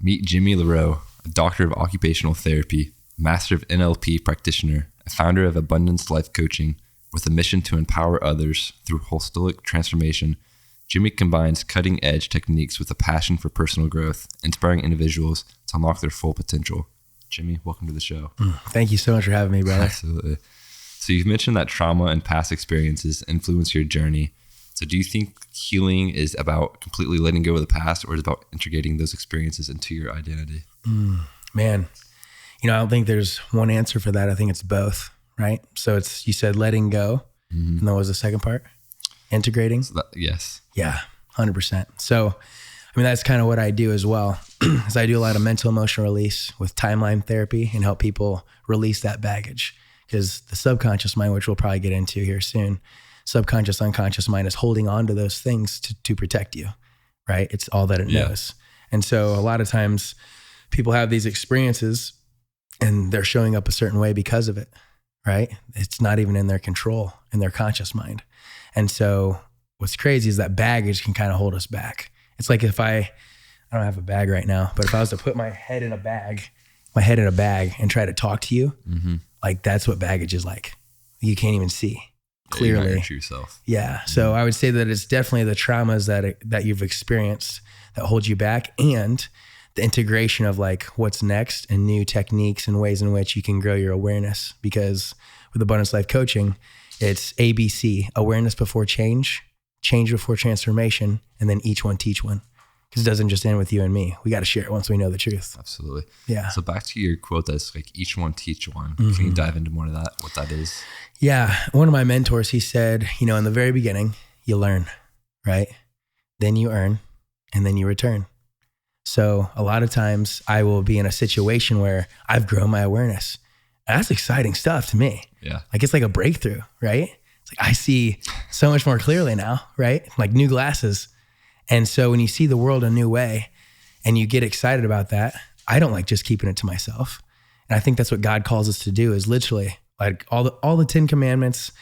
Meet Jimmy LaRowe, a doctor of occupational therapy, master of NLP Practitioner, a founder of Abundance Life Coaching. With a mission to empower others through holistic transformation, Jimmy combines cutting-edge techniques with a passion for personal growth, inspiring individuals to unlock their full potential. Jimmy, welcome to the show. Thank you so much for having me, brother. Absolutely. So you've mentioned that trauma and past experiences influence your journey. So do you think healing is about completely letting go of the past, or is it about integrating those experiences into your identity? Man, I don't think there's one answer for that. I think it's both, right? So you said letting go, and then what was the second part? Integrating? Yes. Yeah, 100%. So, that's kind of what I do as well. Is I do a lot of mental emotional release with timeline therapy and help people release that baggage. Because the subconscious mind, which we'll probably get into here soon, subconscious, unconscious mind is holding on to those things to protect you, right? It's all that it knows. And so a lot of times people have these experiences and they're showing up a certain way because of it, right? It's not even in their control, in their conscious mind. And so what's crazy is that baggage can kind of hold us back. It's like if I don't have a bag right now, but if I was to put my head in a bag and try to talk to you, like that's what baggage is like. You can't even see clearly. You're not your true self. Yeah. So I would say that it's definitely the traumas that you've experienced that hold you back, and the integration of like what's next and new techniques and ways in which you can grow your awareness. Because with Abundance Life Coaching, it's ABC: awareness before change, change before transformation, and then each one teach one. Because it doesn't just end with you and me. We got to share it once we know the truth. Absolutely. Yeah. So back to your quote that's like each one teach one. Can you dive into more of that, what that is? Yeah. One of my mentors, he said, in the very beginning, you learn, right? Then you earn, and then you return. So a lot of times I will be in a situation where I've grown my awareness. And that's exciting stuff to me. Yeah. Like it's like a breakthrough, right? It's like I see so much more clearly now, right? Like new glasses. And so when you see the world a new way and you get excited about that, I don't like just keeping it to myself. And I think that's what God calls us to do, is literally like all the 10 commandments.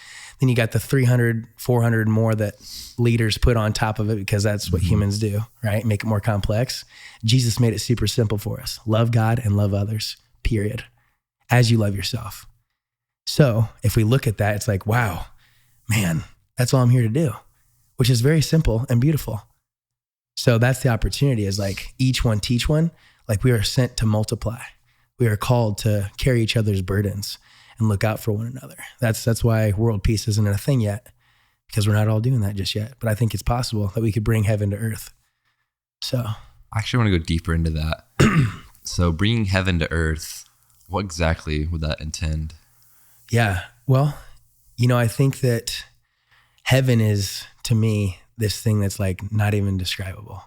Then you got the 300, 400 more that leaders put on top of it, because that's what humans do, right? Make it more complex. Jesus made it super simple for us. Love God and love others, period, as you love yourself. So if we look at that, it's like, wow, man, that's all I'm here to do, which is very simple and beautiful. So that's the opportunity, is like each one teach one. Like we are sent to multiply. We are called to carry each other's burdens and look out for one another. That's why world peace isn't a thing yet, because we're not all doing that just yet. But I think it's possible that we could bring heaven to earth. So I actually want to go deeper into that. So bringing heaven to earth, what exactly would that intend? Yeah. Well, I think that heaven is, to me, this thing that's like not even describable,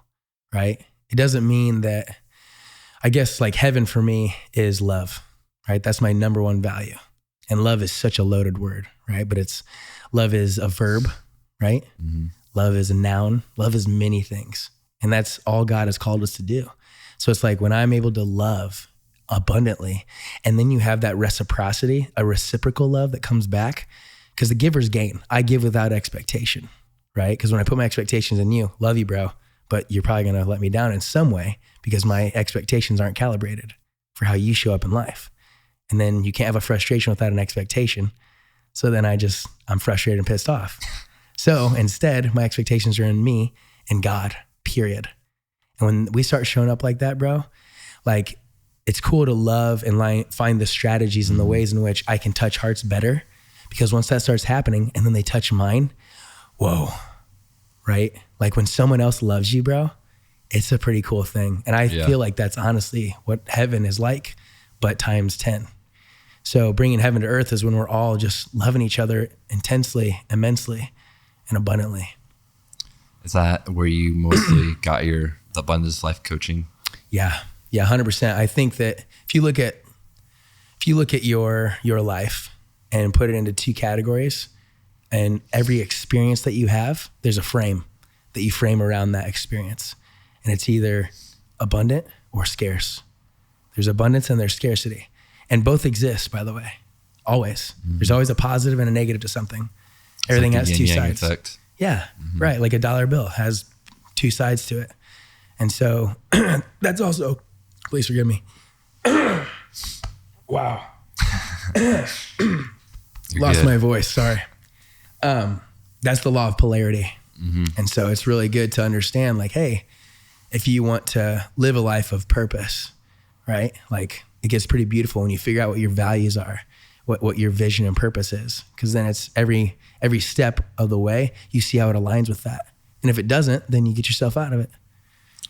right? It doesn't mean that, I guess like heaven for me is love, right? That's my number one value. And love is such a loaded word, right? But love is a verb, right? Love is a noun. Love is many things. And that's all God has called us to do. So it's like when I'm able to love abundantly, and then you have that reciprocity, a reciprocal love that comes back, because the giver's gain. I give without expectation, right? Because when I put my expectations in you, love you, bro, but you're probably going to let me down in some way because my expectations aren't calibrated for how you show up in life. And then you can't have a frustration without an expectation. So then I'm frustrated and pissed off. So instead, my expectations are in me and God, period. And when we start showing up like that, bro, like it's cool to love and find the strategies and the ways in which I can touch hearts better. Because once that starts happening and then they touch mine, whoa, right? Like when someone else loves you, bro, it's a pretty cool thing. And I feel like that's honestly what heaven is like, but times 10. So bringing heaven to earth is when we're all just loving each other intensely, immensely, and abundantly. Is that where you mostly got the Abundance Life Coaching? Yeah, 100%. I think that if you look at your life and put it into two categories, and every experience that you have, there's a frame that you frame around that experience. And it's either abundant or scarce. There's abundance and there's scarcity. And both exist, by the way, always. There's always a positive and a negative to something. Everything has two sides. Effect. Yeah, right. Like a dollar bill has two sides to it. And so that's also Please forgive me. Wow. Lost my voice. Sorry. That's the law of polarity. Mm-hmm. And so it's really good to understand, like, hey, if you want to live a life of purpose, right? Like, it gets pretty beautiful when you figure out what your values are, what your vision and purpose is. Because then it's every step of the way, you see how it aligns with that. And if it doesn't, then you get yourself out of it.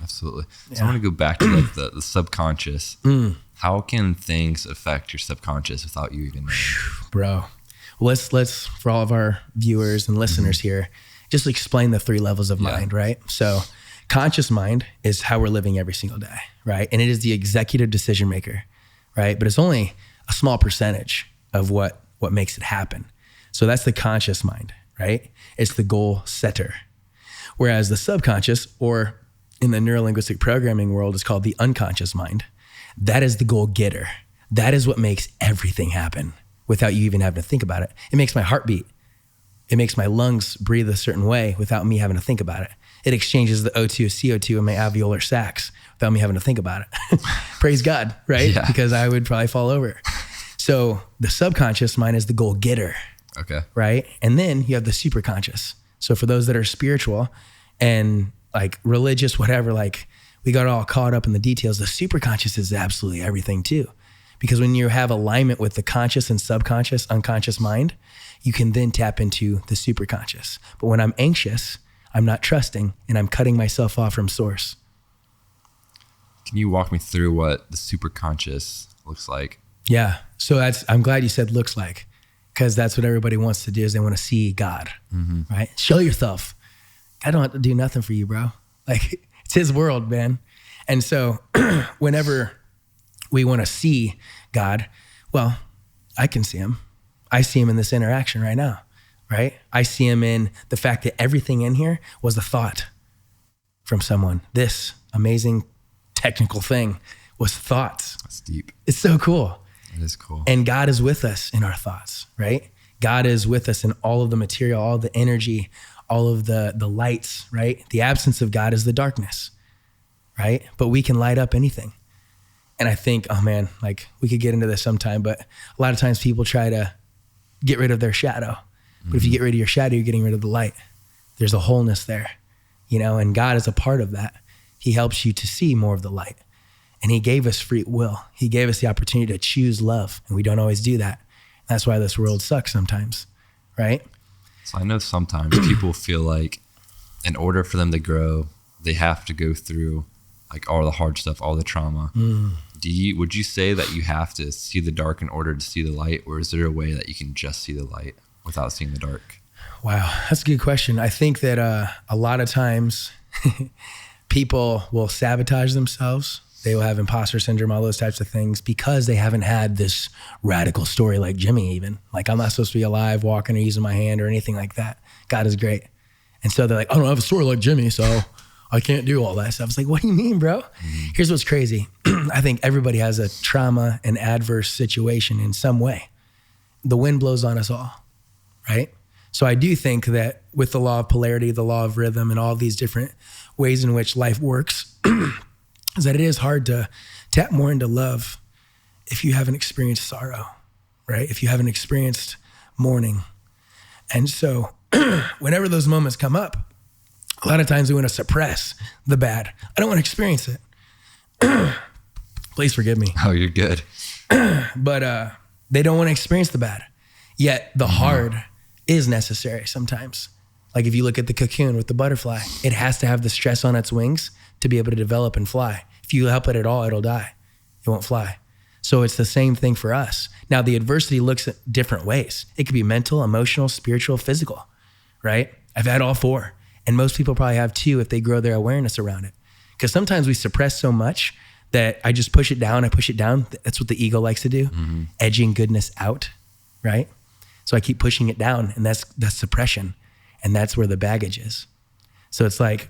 Absolutely. So I want to go back to like the subconscious. How can things affect your subconscious without you even knowing? Bro, let's for all of our viewers and listeners here, just explain the 3 levels of mind, right? So conscious mind is how we're living every single day, right? And it is the executive decision maker, right? But it's only a small percentage of what makes it happen. So that's the conscious mind, right? It's the goal setter. Whereas the subconscious, or in the neurolinguistic programming world, is called the unconscious mind. That is the goal getter. That is what makes everything happen without you even having to think about it. It makes my heart beat. It makes my lungs breathe a certain way without me having to think about it. It exchanges the O2 of CO2 in my alveolar sacs without me having to think about it. Praise God, right? Yeah. Because I would probably fall over. So the subconscious mind is the goal getter. Okay. Right? And then you have the superconscious. So for those that are spiritual and like religious, whatever, like we got all caught up in the details, the superconscious is absolutely everything too. Because when you have alignment with the conscious and subconscious, unconscious mind, you can then tap into the superconscious. But when I'm anxious, I'm not trusting and I'm cutting myself off from source. Can you walk me through what the superconscious looks like? Yeah. So I'm glad you said looks like, because that's what everybody wants to do, is they want to see God, right? Show yourself. I don't have to do nothing for you, bro. Like, it's his world, man. And so whenever we want to see God, well, I can see him. I see him in this interaction right now, right? I see him in the fact that everything in here was a thought from someone. This amazing technical thing was thoughts. That's deep. It's so cool. It is cool. And God is with us in our thoughts, right? God is with us in all of the material, all the energy, all of the lights, right? The absence of God is the darkness, right? But we can light up anything. And I think, oh man, like we could get into this sometime, but a lot of times people try to get rid of their shadow. But if you get rid of your shadow, you're getting rid of the light. There's a wholeness there, you know, and God is a part of that. He helps you to see more of the light. And he gave us free will. He gave us the opportunity to choose love. And we don't always do that. That's why this world sucks sometimes, right? So I know sometimes people feel like in order for them to grow, they have to go through like all the hard stuff, all the trauma. Would you say that you have to see the dark in order to see the light? Or is there a way that you can just see the light without seeing the dark? Wow, that's a good question. I think that a lot of times people will sabotage themselves. They will have imposter syndrome, all those types of things, because they haven't had this radical story like Jimmy even. Like, I'm not supposed to be alive, walking or using my hand or anything like that. God is great. And so they're like, I don't have a story like Jimmy, so I can't do all that stuff. It's like, what do you mean, bro? Here's what's crazy. I think everybody has a trauma and adverse situation in some way. The wind blows on us all, right? So I do think that with the law of polarity, the law of rhythm, and all these different ways in which life works, is that it is hard to tap more into love if you haven't experienced sorrow, right? If you haven't experienced mourning. And so whenever those moments come up, a lot of times we want to suppress the bad. I don't want to experience it. Please forgive me. Oh, you're good. But they don't want to experience the bad. Yet the hard is necessary sometimes. Like if you look at the cocoon with the butterfly, it has to have the stress on its wings to be able to develop and fly. If you help it at all, it'll die. It won't fly. So it's the same thing for us. Now, the adversity looks at different ways. It could be mental, emotional, spiritual, physical, right? I've had all 4. And most people probably have 2 if they grow their awareness around it. Because sometimes we suppress so much that I just push it down. That's what the ego likes to do, edging goodness out, right? So I keep pushing it down, and that's suppression. And that's where the baggage is. So it's like,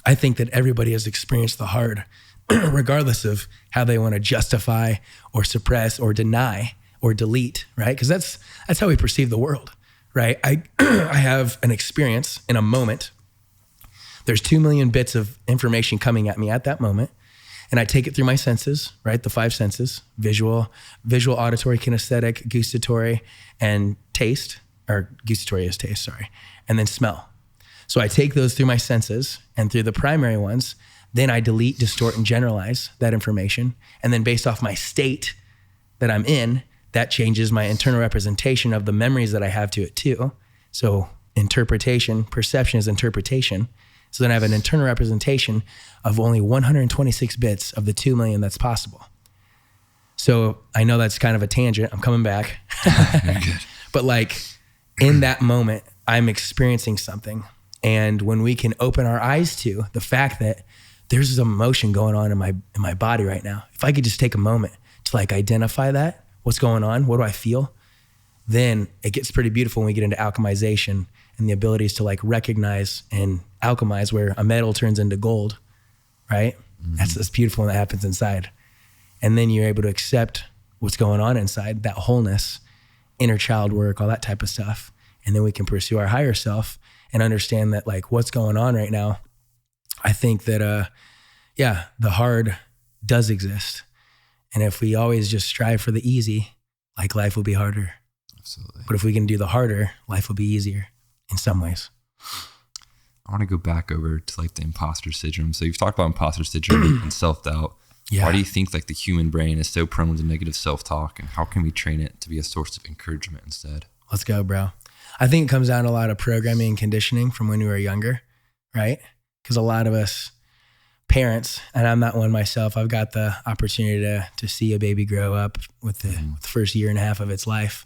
I think that everybody has experienced the hard, regardless of how they want to justify or suppress or deny or delete, right? Because that's how we perceive the world, right? I have an experience in a moment. There's 2 million bits of information coming at me at that moment. and I take it through my senses, right? The 5 senses: visual, auditory, kinesthetic, gustatory, and taste, or gustatory is taste, sorry, and then smell. So I take those through my senses, and through the primary ones, then I delete, distort, and generalize that information. And then based off my state that I'm in, that changes my internal representation of the memories that I have to it too. So interpretation, perception is interpretation. So then I have an internal representation of only 126 bits of the 2 million that's possible. So I know that's kind of a tangent. I'm coming back. But like in that moment, I'm experiencing something. And when we can open our eyes to the fact that there's some emotion going on in my body right now, if I could just take a moment to like identify that, what's going on, what do I feel? Then it gets pretty beautiful when we get into alchemization and the abilities to like recognize and alchemize where a metal turns into gold, right? Mm-hmm. That's beautiful when that happens inside. And then you're able to accept what's going on inside, that wholeness, inner child work, all that type of stuff. And then we can pursue our higher self and understand that like what's going on right now. I think that, the hard does exist. And if we always just strive for the easy, like life will be harder. Absolutely. But if we can do the harder, life will be easier in some ways. I want to go back over to like the imposter syndrome. So you've talked about imposter syndrome and self-doubt. Yeah. Why do you think like the human brain is so prone to negative self-talk, and how can we train it to be a source of encouragement instead? Let's go, bro. I think it comes down to a lot of programming and conditioning from when we were younger, right? Because a lot of us parents, and I'm not one myself, I've got the opportunity to see a baby grow up with the first year and a half of its life.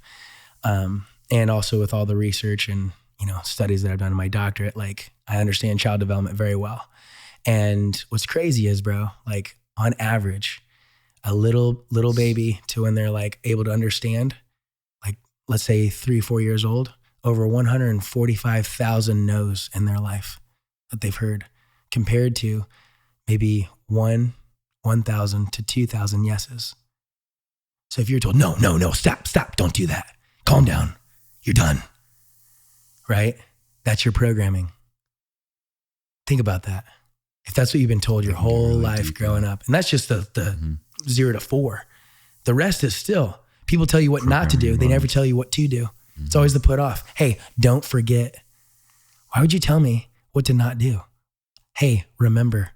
And also with all the research and, studies that I've done in my doctorate, like I understand child development very well. And what's crazy is, bro, like on average, a little baby to when they're like able to understand, like let's say 3-4 years old, over 145,000 no's in their life that they've heard, compared to maybe 1,000 to 2,000 yeses. So if you're told, no, stop, don't do that. Calm down, you're done, right? That's your programming. Think about that. If that's what you've been told your whole life growing up, and that's just the 0 to 4, the rest is still, people tell you what not to do. They never tell you what to do. It's always the put off. Hey, don't forget. Why would you tell me what to not do? Hey, remember.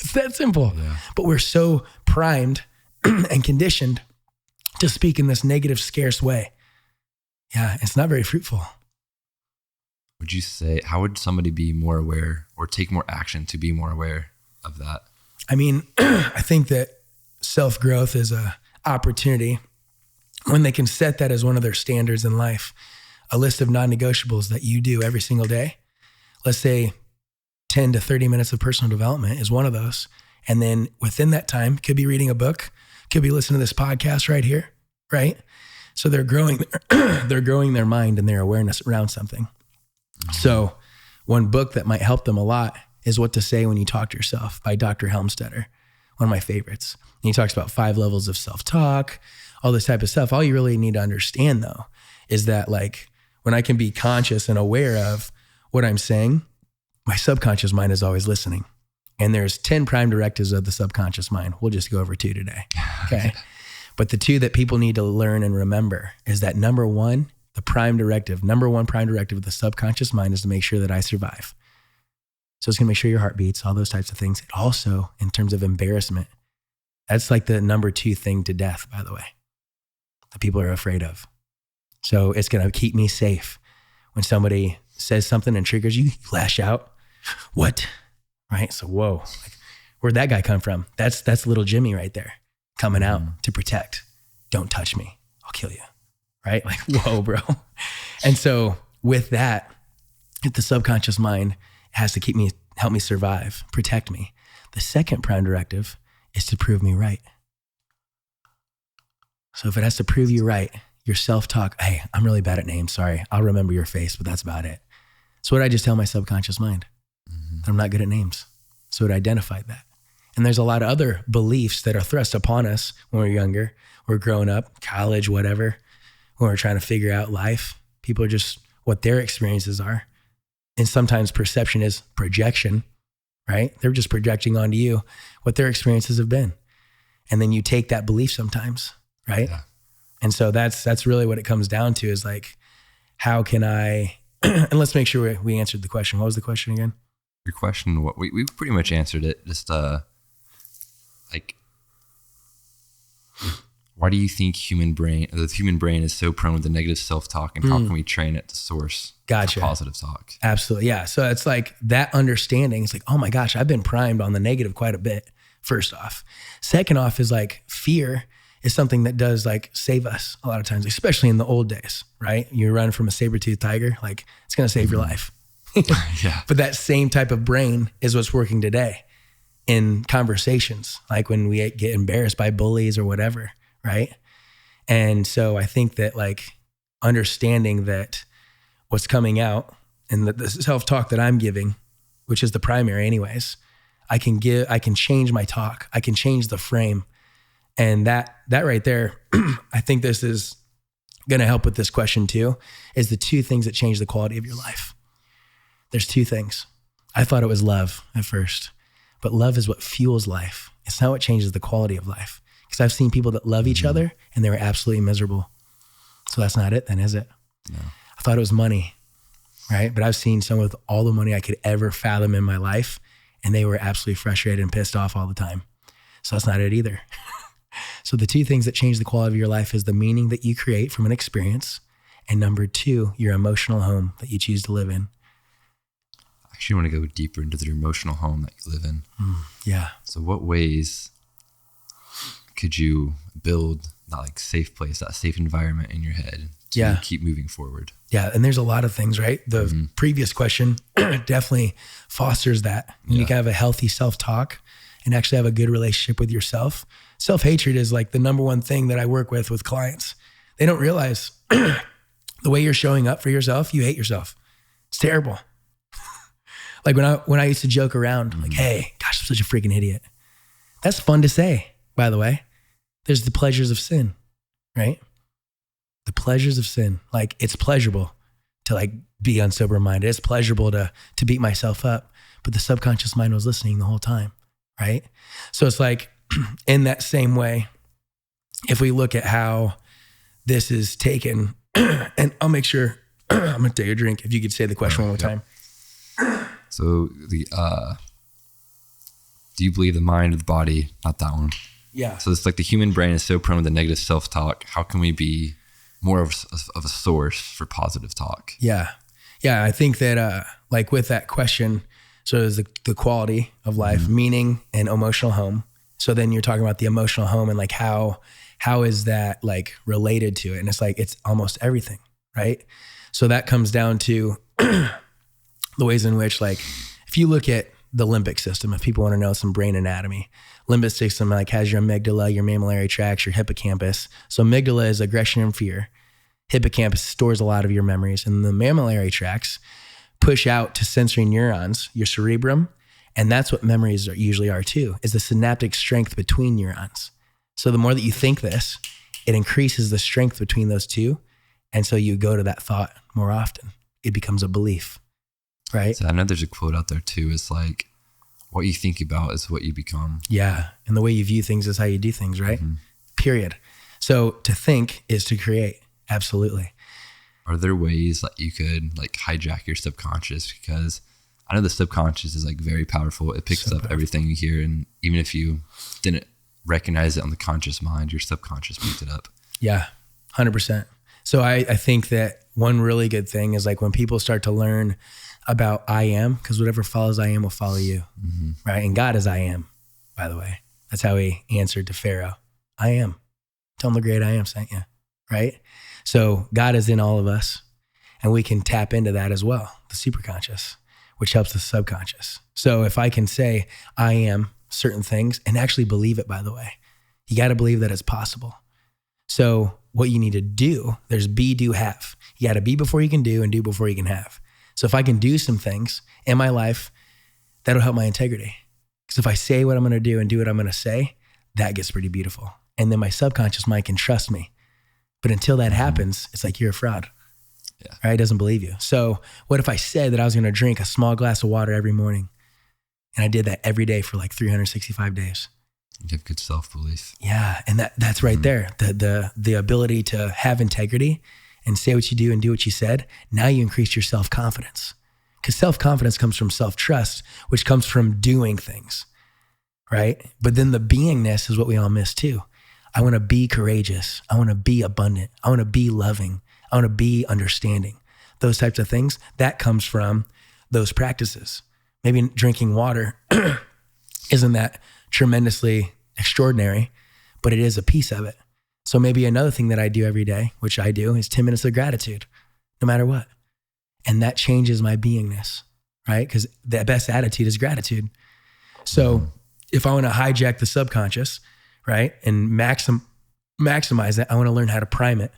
It's that simple. Yeah. But we're so primed and conditioned to speak in this negative, scarce way. Yeah, it's not very fruitful. Would you say, how would somebody be more aware or take more action to be more aware of that? I mean, I think that self-growth is a opportunity when they can set that as one of their standards in life, a list of non-negotiables that you do every single day. Let's say 10 to 30 minutes of personal development is one of those. And then within that time, could be reading a book, could be listening to this podcast right here, right? So they're growing their mind and their awareness around something. Mm-hmm. So one book that might help them a lot is What to Say When You Talk to Yourself by Dr. Helmstetter, one of my favorites. And he talks about 5 levels of self-talk, all this type of stuff. All you really need to understand though, is that like when I can be conscious and aware of what I'm saying, my subconscious mind is always listening. And there's 10 prime directives of the subconscious mind. We'll just go over 2 today. Okay. But the 2 that people need to learn and remember is that number 1, the prime directive, number 1 prime directive of the subconscious mind is to make sure that I survive. So it's going to make sure your heart beats, all those types of things. It also, in terms of embarrassment, that's like the number 2 thing to death, by the way, that people are afraid of. So it's going to keep me safe. When somebody says something and triggers you, you lash out. What? Right? So, whoa, like, where'd that guy come from? That's little Jimmy right there coming out to protect. Don't touch me. I'll kill you. Right? Like, whoa, bro. And so with that, the subconscious mind has to help me survive, protect me. The second prime directive is to prove me right. So if it has to prove you right, your self-talk, hey, I'm really bad at names. Sorry. I'll remember your face, but that's about it. So what I just tell my subconscious mind? That I'm not good at names. So it identified that. And there's a lot of other beliefs that are thrust upon us when we're younger, we're growing up, college, whatever, when we're trying to figure out life. People are just what their experiences are. And sometimes perception is projection, right? They're just projecting onto you what their experiences have been. And then you take that belief sometimes, right? Yeah. And so that's really what it comes down to is like, how can I, and let's make sure we answered the question. What was the question again? Your question, what we pretty much answered it. Just like, why do you think the human brain is so prone to negative self-talk, and how can we train it to source Gotcha. positive talk? Absolutely. Yeah. So it's like that understanding. It's like, oh my gosh, I've been primed on the negative quite a bit. First off. Second off is like fear is something that does like save us a lot of times, especially in the old days, right? You run from a saber-toothed tiger, like it's going to save your life. Yeah. But that same type of brain is what's working today in conversations, like when we get embarrassed by bullies or whatever, right? And so I think that like understanding that what's coming out and the self-talk that I'm giving, which is the primary anyways, I can change my talk. I can change the frame. And that right there, I think this is going to help with this question too, is the two things that change the quality of your life. There's two things. I thought it was love at first, but love is what fuels life. It's not what changes the quality of life. Because I've seen people that love each other and they were absolutely miserable. So that's not it then, is it? No. I thought it was money, right? But I've seen someone with all the money I could ever fathom in my life, and they were absolutely frustrated and pissed off all the time. So that's not it either. So the two things that change the quality of your life is the meaning that you create from an experience, and number two, your emotional home that you choose to live in. I actually want to go deeper into your emotional home that you live in. Yeah. So what ways could you build that like safe place, that safe environment in your head to keep moving forward? Yeah. And there's a lot of things, right? The previous question definitely fosters that. You can have a healthy self-talk and actually have a good relationship with yourself. Self-hatred is like the number one thing that I work with clients. They don't realize the way you're showing up for yourself, you hate yourself. It's terrible. Like when I used to joke around, like, hey, gosh, I'm such a freaking idiot. That's fun to say, by the way. There's the pleasures of sin, right? The pleasures of sin. Like it's pleasurable to like be unsober minded. It's pleasurable to beat myself up, but the subconscious mind was listening the whole time, right? So it's like in that same way, if we look at how this is taken, and I'll make sure I'm going to take a drink. If you could say the question one more time. So do you believe the mind or the body? Not that one. Yeah. So it's like the human brain is so prone to negative self-talk. How can we be more of a source for positive talk? Yeah. Yeah. I think that like with that question, so is the quality of life, meaning and emotional home. So then you're talking about the emotional home and like how is that like related to it? And it's like, it's almost everything, right? So that comes down to the ways in which like, if you look at the limbic system, if people want to know some brain anatomy, limbic system like has your amygdala, your mammillary tracts, your hippocampus. So amygdala is aggression and fear. Hippocampus stores a lot of your memories, and the mammillary tracts push out to sensory neurons, your cerebrum. And that's what memories usually are too, is the synaptic strength between neurons. So the more that you think this, it increases the strength between those two. And so you go to that thought more often. It becomes a belief, right? So I know there's a quote out there too. It's like, what you think about is what you become. Yeah. And the way you view things is how you do things, right? Period. So to think is to create. Absolutely. Are there ways that you could like hijack your subconscious? Because I know the subconscious is like very powerful. It picks up everything you hear. And even if you didn't recognize it on the conscious mind, your subconscious picked it up. Yeah, 100%. So I think that one really good thing is like when people start to learn about I am, because whatever follows I am will follow you, right? And God is I am, by the way. That's how he answered to Pharaoh. I am. Tell him the great I am sent you, right? So God is in all of us, and we can tap into that as well, the superconscious, which helps the subconscious. So if I can say I am certain things and actually believe it, by the way, you got to believe that it's possible. So what you need to do, there's be, do, have. You got to be before you can do and do before you can have. So if I can do some things in my life, that'll help my integrity. Because if I say what I'm going to do and do what I'm going to say, that gets pretty beautiful. And then my subconscious mind can trust me. But until that happens, it's like you're a fraud. Yeah. Right? It doesn't believe you. So what if I said that I was going to drink a small glass of water every morning? And I did that every day for like 365 days. You have good self-belief. Yeah. And that's right there. The ability to have integrity and say what you do and do what you said. Now you increase your self-confidence, because self-confidence comes from self-trust, which comes from doing things, right? But then the beingness is what we all miss too. I want to be courageous. I want to be abundant. I want to be loving. I want to be understanding. Those types of things, that comes from those practices. Maybe drinking water isn't that tremendously extraordinary, but it is a piece of it. So maybe another thing that I do every day, which I do, is 10 minutes of gratitude, no matter what. And that changes my beingness, right? Because the best attitude is gratitude. So if I want to hijack the subconscious, right, and maximize it, I want to learn how to prime it.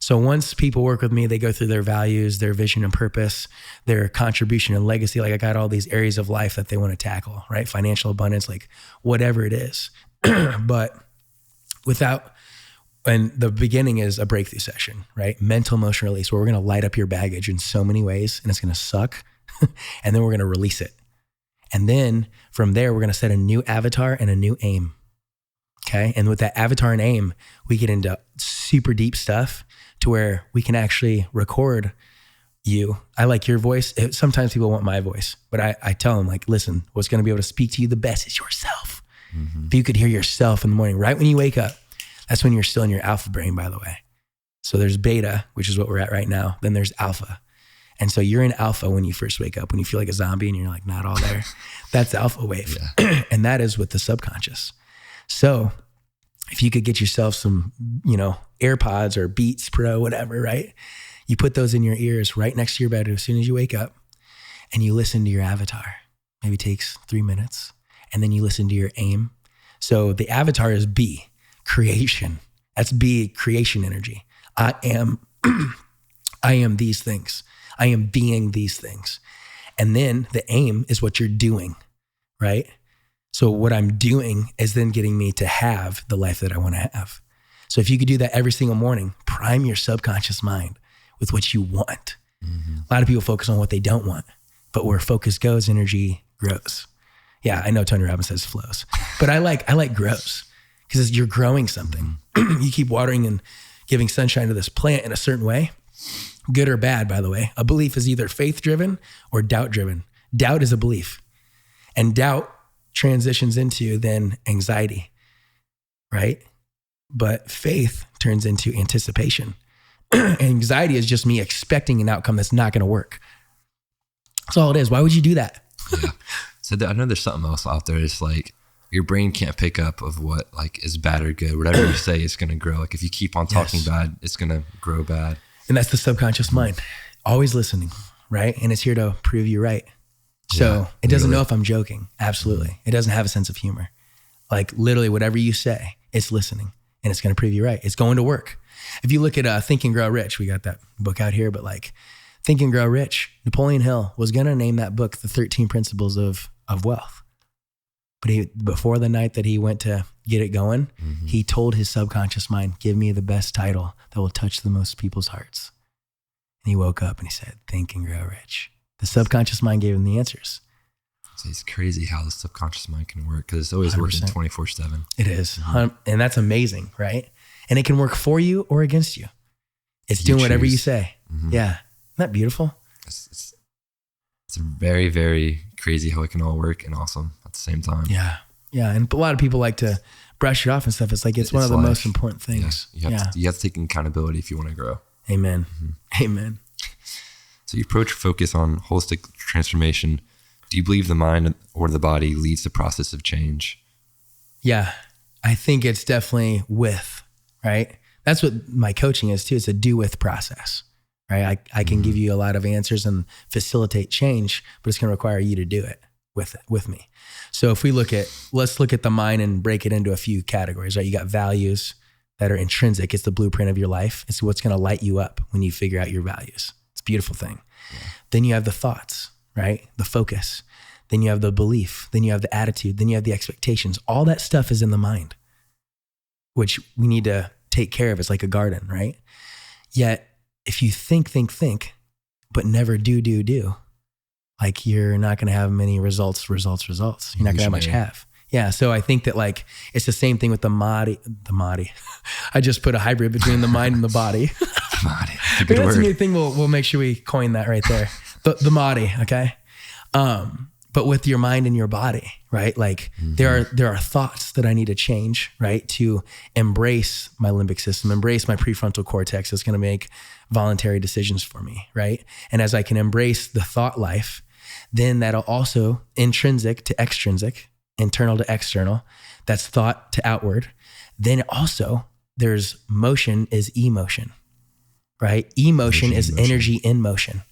So once people work with me, they go through their values, their vision and purpose, their contribution and legacy. Like I got all these areas of life that they want to tackle, right? Financial abundance, like whatever it is. But and the beginning is a breakthrough session, right? Mental emotional release, where we're going to light up your baggage in so many ways and it's going to suck. And then we're going to release it. And then from there, we're going to set a new avatar and a new aim. Okay. And with that avatar and aim, we get into super deep stuff to where we can actually record you. I like your voice. Sometimes people want my voice, but I tell them like, listen, what's going to be able to speak to you the best is yourself. Mm-hmm. If you could hear yourself in the morning, right when you wake up, that's when you're still in your alpha brain, by the way. So there's beta, which is what we're at right now. Then there's alpha. And so you're in alpha when you first wake up, when you feel like a zombie and you're like not all there. That's the alpha wave. Yeah. And that is with the subconscious. So if you could get yourself some, AirPods or Beats Pro, whatever, right? You put those in your ears right next to your bed as soon as you wake up and you listen to your avatar. Maybe it takes 3 minutes. And then you listen to your aim. So the avatar is B, creation. That's B, creation energy. I am these things. I am being these things. And then the aim is what you're doing, right? So what I'm doing is then getting me to have the life that I want to have. So if you could do that every single morning, prime your subconscious mind with what you want. Mm-hmm. A lot of people focus on what they don't want, but where focus goes, energy grows. Yeah, I know Tony Robbins says flows, but I like grows because you're growing something. You keep watering and giving sunshine to this plant in a certain way, good or bad, by the way. A belief is either faith-driven or doubt-driven. Doubt is a belief, and doubt transitions into then anxiety, right? But faith turns into anticipation. Anxiety is just me expecting an outcome that's not going to work. That's all it is. Why would you do that? Yeah. So I know there's something else out there. It's like your brain can't pick up of what like is bad or good. Whatever you say is going to grow. Like if you keep on talking bad, it's going to grow bad. And that's the subconscious mind. Always listening, right? And it's here to prove you right. So it doesn't know if I'm joking. Absolutely. It doesn't have a sense of humor. Like literally whatever you say, it's listening and it's going to prove you right. It's going to work. If you look at Think and Grow Rich, we got that book out here, but like Think and Grow Rich, Napoleon Hill was going to name that book The 13 Principles of Wealth. But before the night that he went to get it going, he told his subconscious mind, give me the best title that will touch the most people's hearts. And he woke up and he said, Think and Grow Rich. The subconscious mind gave him the answers. So it's crazy how the subconscious mind can work because it's always 100%. Working 24/7. It is. And that's amazing, right? And it can work for you or against you. It's doing whatever you say. Yeah. Isn't that beautiful? It's very, very crazy how it can all work and awesome at the same time. Yeah. Yeah. And a lot of people like to brush it off and stuff. It's like, it's one of the most important things. Yeah. You have to take accountability if you want to grow. Amen. Amen. So you approach focus on holistic transformation. Do you believe the mind or the body leads the process of change? Yeah, I think it's definitely with, right? That's what my coaching is too. It's a do with process, right? I can give you a lot of answers and facilitate change, but it's going to require you to do it with me. So if let's look at the mind and break it into a few categories, right? You got values that are intrinsic. It's the blueprint of your life. It's what's going to light you up when you figure out your values. It's a beautiful thing. Yeah. Then you have the thoughts, right? The focus. Then you have the belief. Then you have the attitude. Then you have the expectations. All that stuff is in the mind, which we need to take care of. It's like a garden, right? Yet if you think, but never do, like you're not going to have many results. You're not going to have much have. Yeah. So I think that like, it's the same thing with the Mahdi. I just put a hybrid between the mind and the body. Mahdi. That's a good word. That's a new thing. We'll make sure we coin that right there. The Mahdi. Okay. But with your mind and your body, right? Like there are thoughts that I need to change, right? To embrace my limbic system, embrace my prefrontal cortex. That's going to make voluntary decisions for me, right? And as I can embrace the thought life, then that'll also intrinsic to extrinsic, internal to external. That's thought to outward. Then also there's motion is emotion, right? Emotion is energy in motion.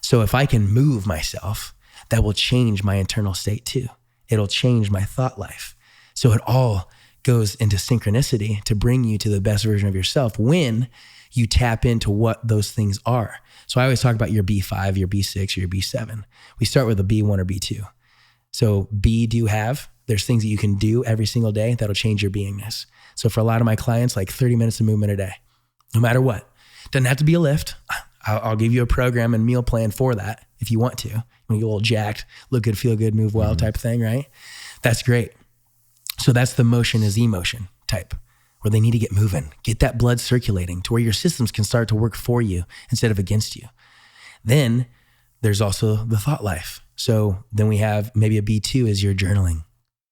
So if I can move myself, that will change my internal state too. It'll change my thought life. So it all goes into synchronicity to bring you to the best version of yourself when you tap into what those things are. So I always talk about your B5, your B6, or your B7. We start with a B1 or B2. So B, do have, there's things that you can do every single day that'll change your beingness. So for a lot of my clients, like 30 minutes of movement a day, no matter what. Doesn't have to be a lift. I'll give you a program and meal plan for that if you want to. When you get a little jacked, look good, feel good, move well type of thing, right? That's great. So that's the motion is emotion type, where they need to get moving, get that blood circulating to where your systems can start to work for you instead of against you. Then there's also the thought life. So then we have maybe a B2 is your journaling,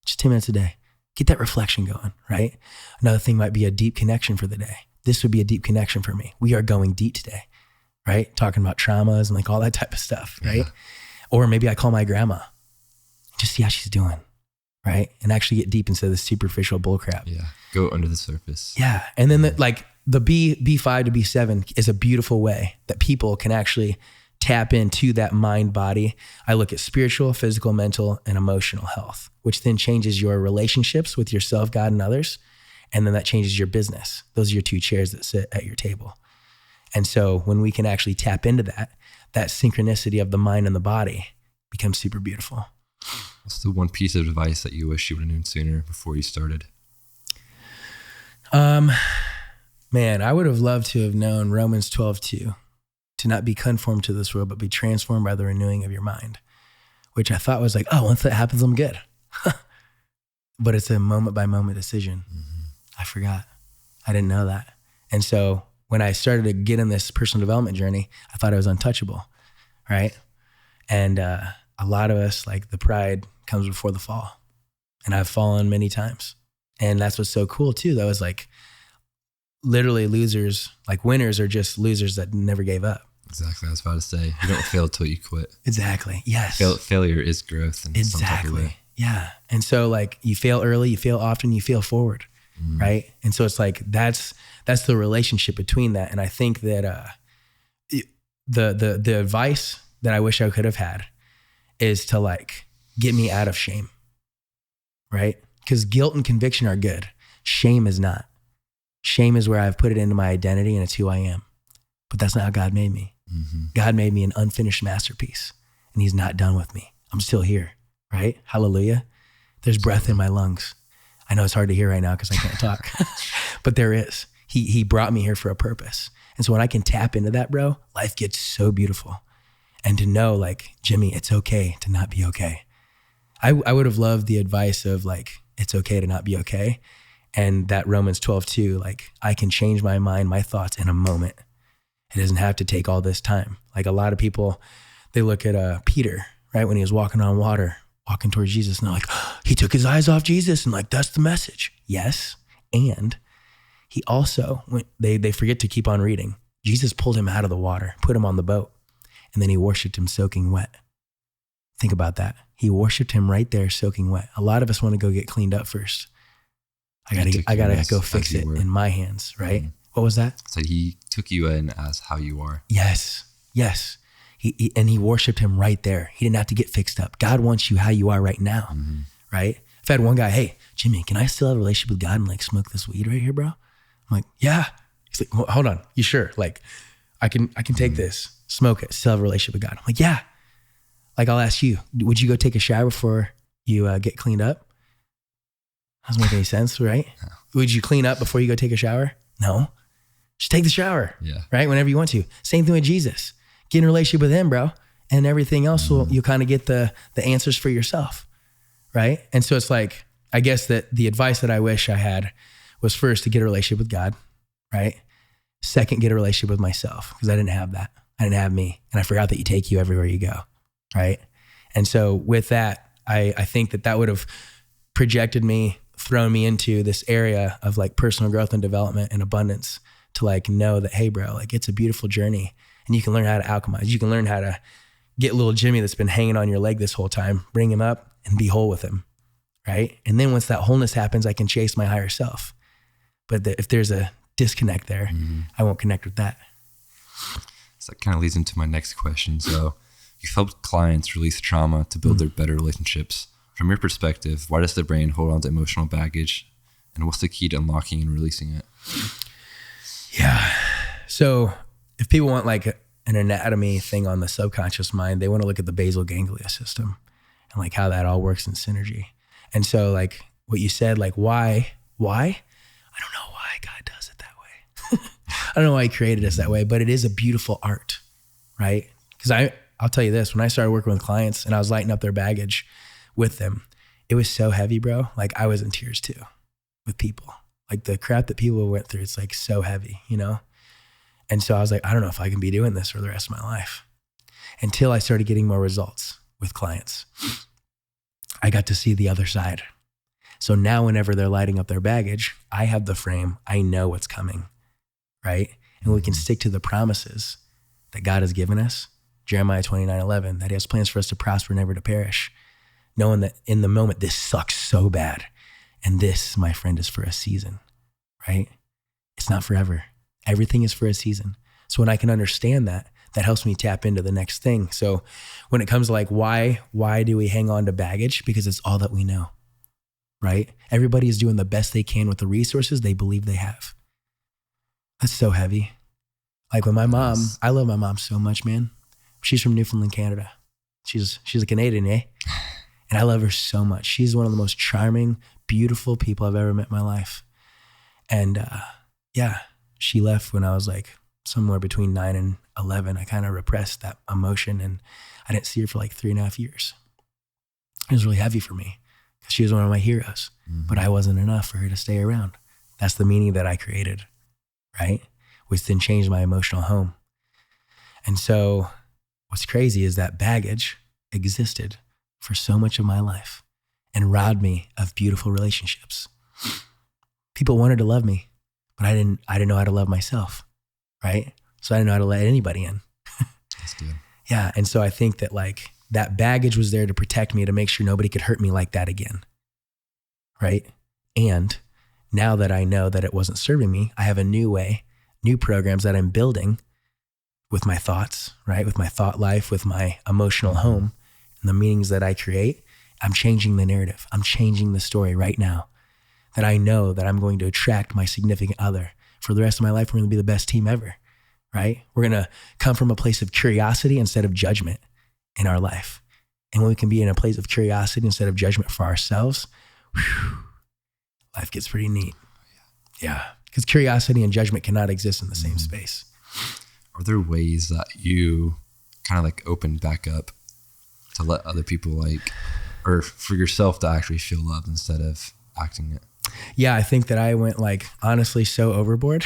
just 10 minutes a day. Get that reflection going, right? Another thing might be a deep connection for the day. This would be a deep connection for me. We are going deep today, right? Talking about traumas and like all that type of stuff, right? Yeah. Or maybe I call my grandma, just see how she's doing, right? And actually get deep instead of the superficial bullcrap. Yeah, go under the surface. Yeah, and then the B5 to B7 is a beautiful way that people can actually tap into that mind body. I look at spiritual, physical, mental, and emotional health, which then changes your relationships with yourself, God, and others. And then that changes your business. Those are your two chairs that sit at your table. And so when we can actually tap into that synchronicity of the mind and the body becomes super beautiful. What's the one piece of advice that you wish you would have known sooner before you started? Man, I would have loved to have known Romans 12:2, to not be conformed to this world, but be transformed by the renewing of your mind, which I thought was like, oh, once that happens, I'm good. But it's a moment by moment decision. I forgot. I didn't know that. And so when I started to get in this personal development journey, I thought I was untouchable, right? And a lot of us, like the pride comes before the fall. And I've fallen many times. And that's what's so cool too. That was like literally losers, like winners are just losers that never gave up. Exactly. I was about to say, you don't fail till you quit. Exactly. Yes. Failure is growth. In some type of way. Yeah. And so like you fail early, you fail often, you fail forward. Right. And so it's like, that's the relationship between that. And I think that, the advice that I wish I could have had is to like, get me out of shame. Right. Because guilt and conviction are good. Shame is not. Shame is where I've put it into my identity and it's who I am. But that's not how God made me. God made me an unfinished masterpiece and he's not done with me. I'm still here. Right. Hallelujah. There's breath in my lungs. I know it's hard to hear right now because I can't talk, but there is. He brought me here for a purpose. And so when I can tap into that, bro, life gets so beautiful. And to know like, Jimmy, it's okay to not be okay. I would have loved the advice of like, it's okay to not be okay. And that Romans 12:2, like I can change my mind, my thoughts in a moment. It doesn't have to take all this time. Like a lot of people, they look at Peter, right? When he was walking on water, walking towards Jesus, and they're like, oh, he took his eyes off Jesus, and like, that's the message. Yes. And he also, they forget to keep on reading. Jesus pulled him out of the water, put him on the boat, and then he worshiped him soaking wet. Think about that. He worshiped him right there, soaking wet. A lot of us want to go get cleaned up first. I gotta go fix it in my hands, right? What was that? So he took you in as how you are. Yes. He worshiped him right there. He didn't have to get fixed up. God wants you how you are right now, right? I've had one guy, hey, Jimmy, can I still have a relationship with God and like smoke this weed right here, bro? I'm like, yeah. He's like, well, hold on, you sure? Like, I can take this, smoke it, still have a relationship with God. I'm like, yeah. Like, I'll ask you, would you go take a shower before you get cleaned up? Doesn't make any sense, right? No. Would you clean up before you go take a shower? No. Just take the shower, right? Whenever you want to. Same thing with Jesus. Get in a relationship with him, bro. and everything else you'll kind of get the answers for yourself. Right. And so it's like, I guess that the advice that I wish I had was first to get a relationship with God. Right. Second, get a relationship with myself, because I didn't have that. I didn't have me. And I forgot that you take you everywhere you go. Right. And so with that, I think that would have projected me, thrown me into this area of like personal growth and development and abundance, to like know that, hey bro, like it's a beautiful journey and you can learn how to alchemize. You can learn how to get little Jimmy that's been hanging on your leg this whole time, bring him up and be whole with him. Right. And then once that wholeness happens, I can chase my higher self. But if there's a disconnect there, I won't connect with that. So that kind of leads into my next question. So you've helped clients release trauma to build their better relationships. From your perspective, why does the brain hold on to emotional baggage? And what's the key to unlocking and releasing it? Yeah. So if people want like an anatomy thing on the subconscious mind, they want to look at the basal ganglia system and like how that all works in synergy. And so like what you said, like why? I don't know why God does it that way. I don't know why he created us that way, but it is a beautiful art, right? Because I'll tell you this, when I started working with clients and I was lighting up their baggage with them, it was so heavy, bro. Like I was in tears too with people. Like the crap that people went through, it's like so heavy, you know? And so I was like, I don't know if I can be doing this for the rest of my life, until I started getting more results with clients. I got to see the other side. So now whenever they're lighting up their baggage, I have the frame. I know what's coming, right? And we can stick to the promises that God has given us. Jeremiah 29:11, that he has plans for us to prosper, never to perish. Knowing that in the moment, this sucks so bad. And this, my friend, is for a season, right? It's not forever. Everything is for a season. So when I can understand that, that helps me tap into the next thing. So when it comes to like, why do we hang on to baggage? Because it's all that we know, right? Everybody is doing the best they can with the resources they believe they have. That's so heavy. Like when my mom, I love my mom so much, man. She's from Newfoundland, Canada. She's a Canadian, eh? And I love her so much. She's one of the most charming, beautiful people I've ever met in my life. And yeah, she left when I was like somewhere between 9 and 11. I kind of repressed that emotion and I didn't see her for like 3.5 years. It was really heavy for me because she was one of my heroes, but I wasn't enough for her to stay around. That's the meaning that I created, right? Which then changed my emotional home. And so what's crazy is that baggage existed for so much of my life and robbed me of beautiful relationships. People wanted to love me, but I didn't know how to love myself, right? So I didn't know how to let anybody in. That's good. Yeah. And so I think that like that baggage was there to protect me, to make sure nobody could hurt me like that again, right? And now that I know that it wasn't serving me, I have a new way, new programs that I'm building with my thoughts, right? With my thought life, with my emotional home and the meanings that I create. I'm changing the narrative. I'm changing the story right now, that I know that I'm going to attract my significant other. For the rest of my life, we're going to be the best team ever, right? We're going to come from a place of curiosity instead of judgment in our life. And when we can be in a place of curiosity instead of judgment for ourselves, life gets pretty neat. Yeah. Because curiosity and judgment cannot exist in the same space. Are there ways that you kind of like open back up to let other people like, or for yourself to actually feel loved instead of acting it? Yeah, I think that I went like, honestly, so overboard.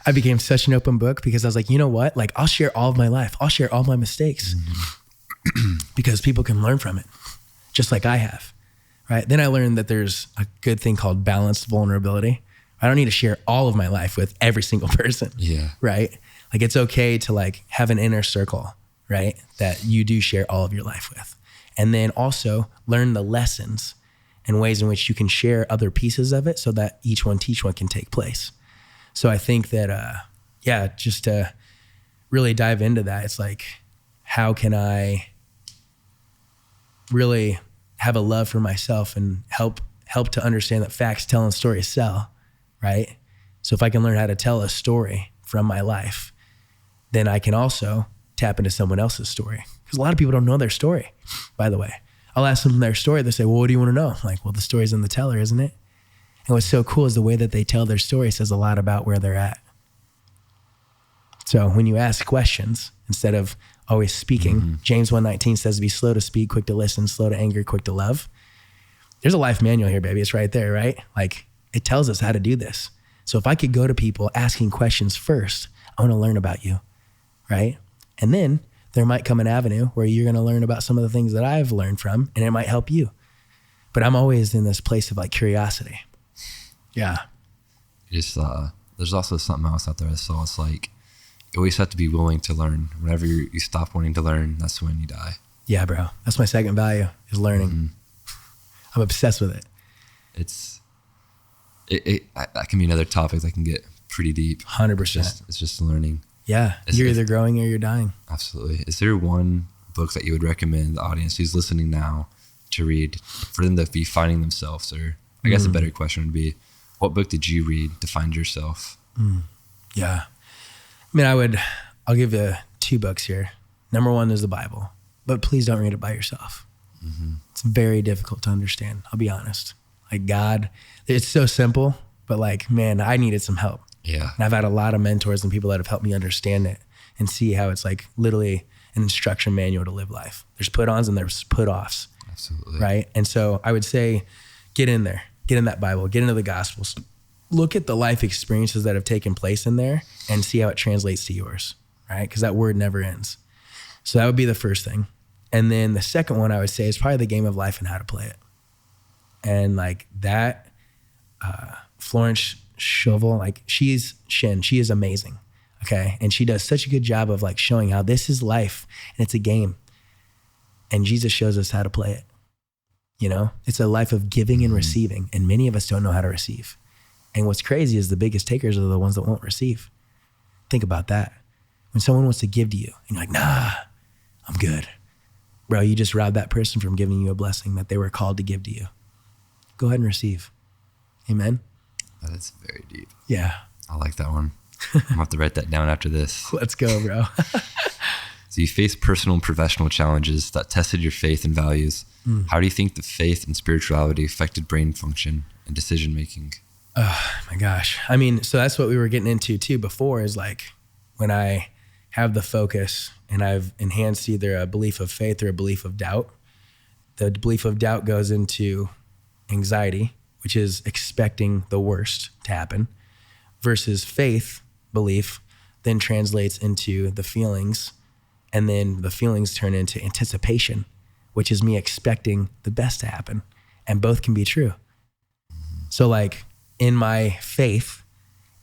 I became such an open book because I was like, you know what? Like I'll share all of my life. I'll share all my mistakes because people can learn from it just like I have, right? Then I learned that there's a good thing called balanced vulnerability. I don't need to share all of my life with every single person, right? Like it's okay to like have an inner circle, right? That you do share all of your life with. And then also learn the lessons and ways in which you can share other pieces of it so that each one can take place. So I think that, just to really dive into that, it's like, how can I really have a love for myself and help to understand that facts tell and stories sell, right? So if I can learn how to tell a story from my life, then I can also tap into someone else's story. Because a lot of people don't know their story, by the way. I'll ask them their story. They say, well, what do you want to know? I'm like, well, the story's in the teller, isn't it? And what's so cool is the way that they tell their story says a lot about where they're at. So when you ask questions, instead of always speaking. James 1:19 says, be slow to speak, quick to listen, slow to anger, quick to love. There's a life manual here, baby. It's right there, right? Like it tells us how to do this. So if I could go to people asking questions first, I want to learn about you, right? And then there might come an avenue where you're going to learn about some of the things that I've learned from, and it might help you. But I'm always in this place of like curiosity. Yeah. Just, there's also something else out there I saw. It's like, you always have to be willing to learn. Whenever you stop wanting to learn, that's when you die. Yeah, bro. That's my second value is learning. I'm obsessed with it. That can be another topic that can get pretty deep. 100%. It's just learning. Yeah. You're either growing or you're dying. Absolutely. Is there one book that you would recommend the audience who's listening now to read for them to be finding themselves? Or I guess a better question would be, what book did you read to find yourself? Yeah. I mean, I'll give you 2 books here. Number 1 is the Bible, but please don't read it by yourself. It's very difficult to understand. I'll be honest. Like God, it's so simple, but like, man, I needed some help. Yeah. And I've had a lot of mentors and people that have helped me understand it and see how it's like literally an instruction manual to live life. There's put-ons and there's put-offs. Absolutely. Right. And so I would say, get in there, get in that Bible, get into the Gospels, look at the life experiences that have taken place in there and see how it translates to yours. Right. Because that word never ends. So that would be the first thing. And then the second one I would say is probably The Game of Life and How to Play It. And like that, Florence Scovel, like she is amazing. Okay. And she does such a good job of like showing how this is life and it's a game. And Jesus shows us how to play it. You know, it's a life of giving and receiving. And many of us don't know how to receive. And what's crazy is the biggest takers are the ones that won't receive. Think about that. When someone wants to give to you and you're like, nah, I'm good. Bro, you just robbed that person from giving you a blessing that they were called to give to you. Go ahead and receive. Amen. That is very deep. Yeah. I like that one. I'm gonna have to write that down after this. Let's go, bro. So you faced personal and professional challenges that tested your faith and values. How do you think the faith and spirituality affected brain function and decision making? Oh my gosh. I mean, so that's what we were getting into too before, is like when I have the focus and I've enhanced either a belief of faith or a belief of doubt. The belief of doubt goes into anxiety, which is expecting the worst to happen, versus faith belief then translates into the feelings, and then the feelings turn into anticipation, which is me expecting the best to happen. And both can be true. So like in my faith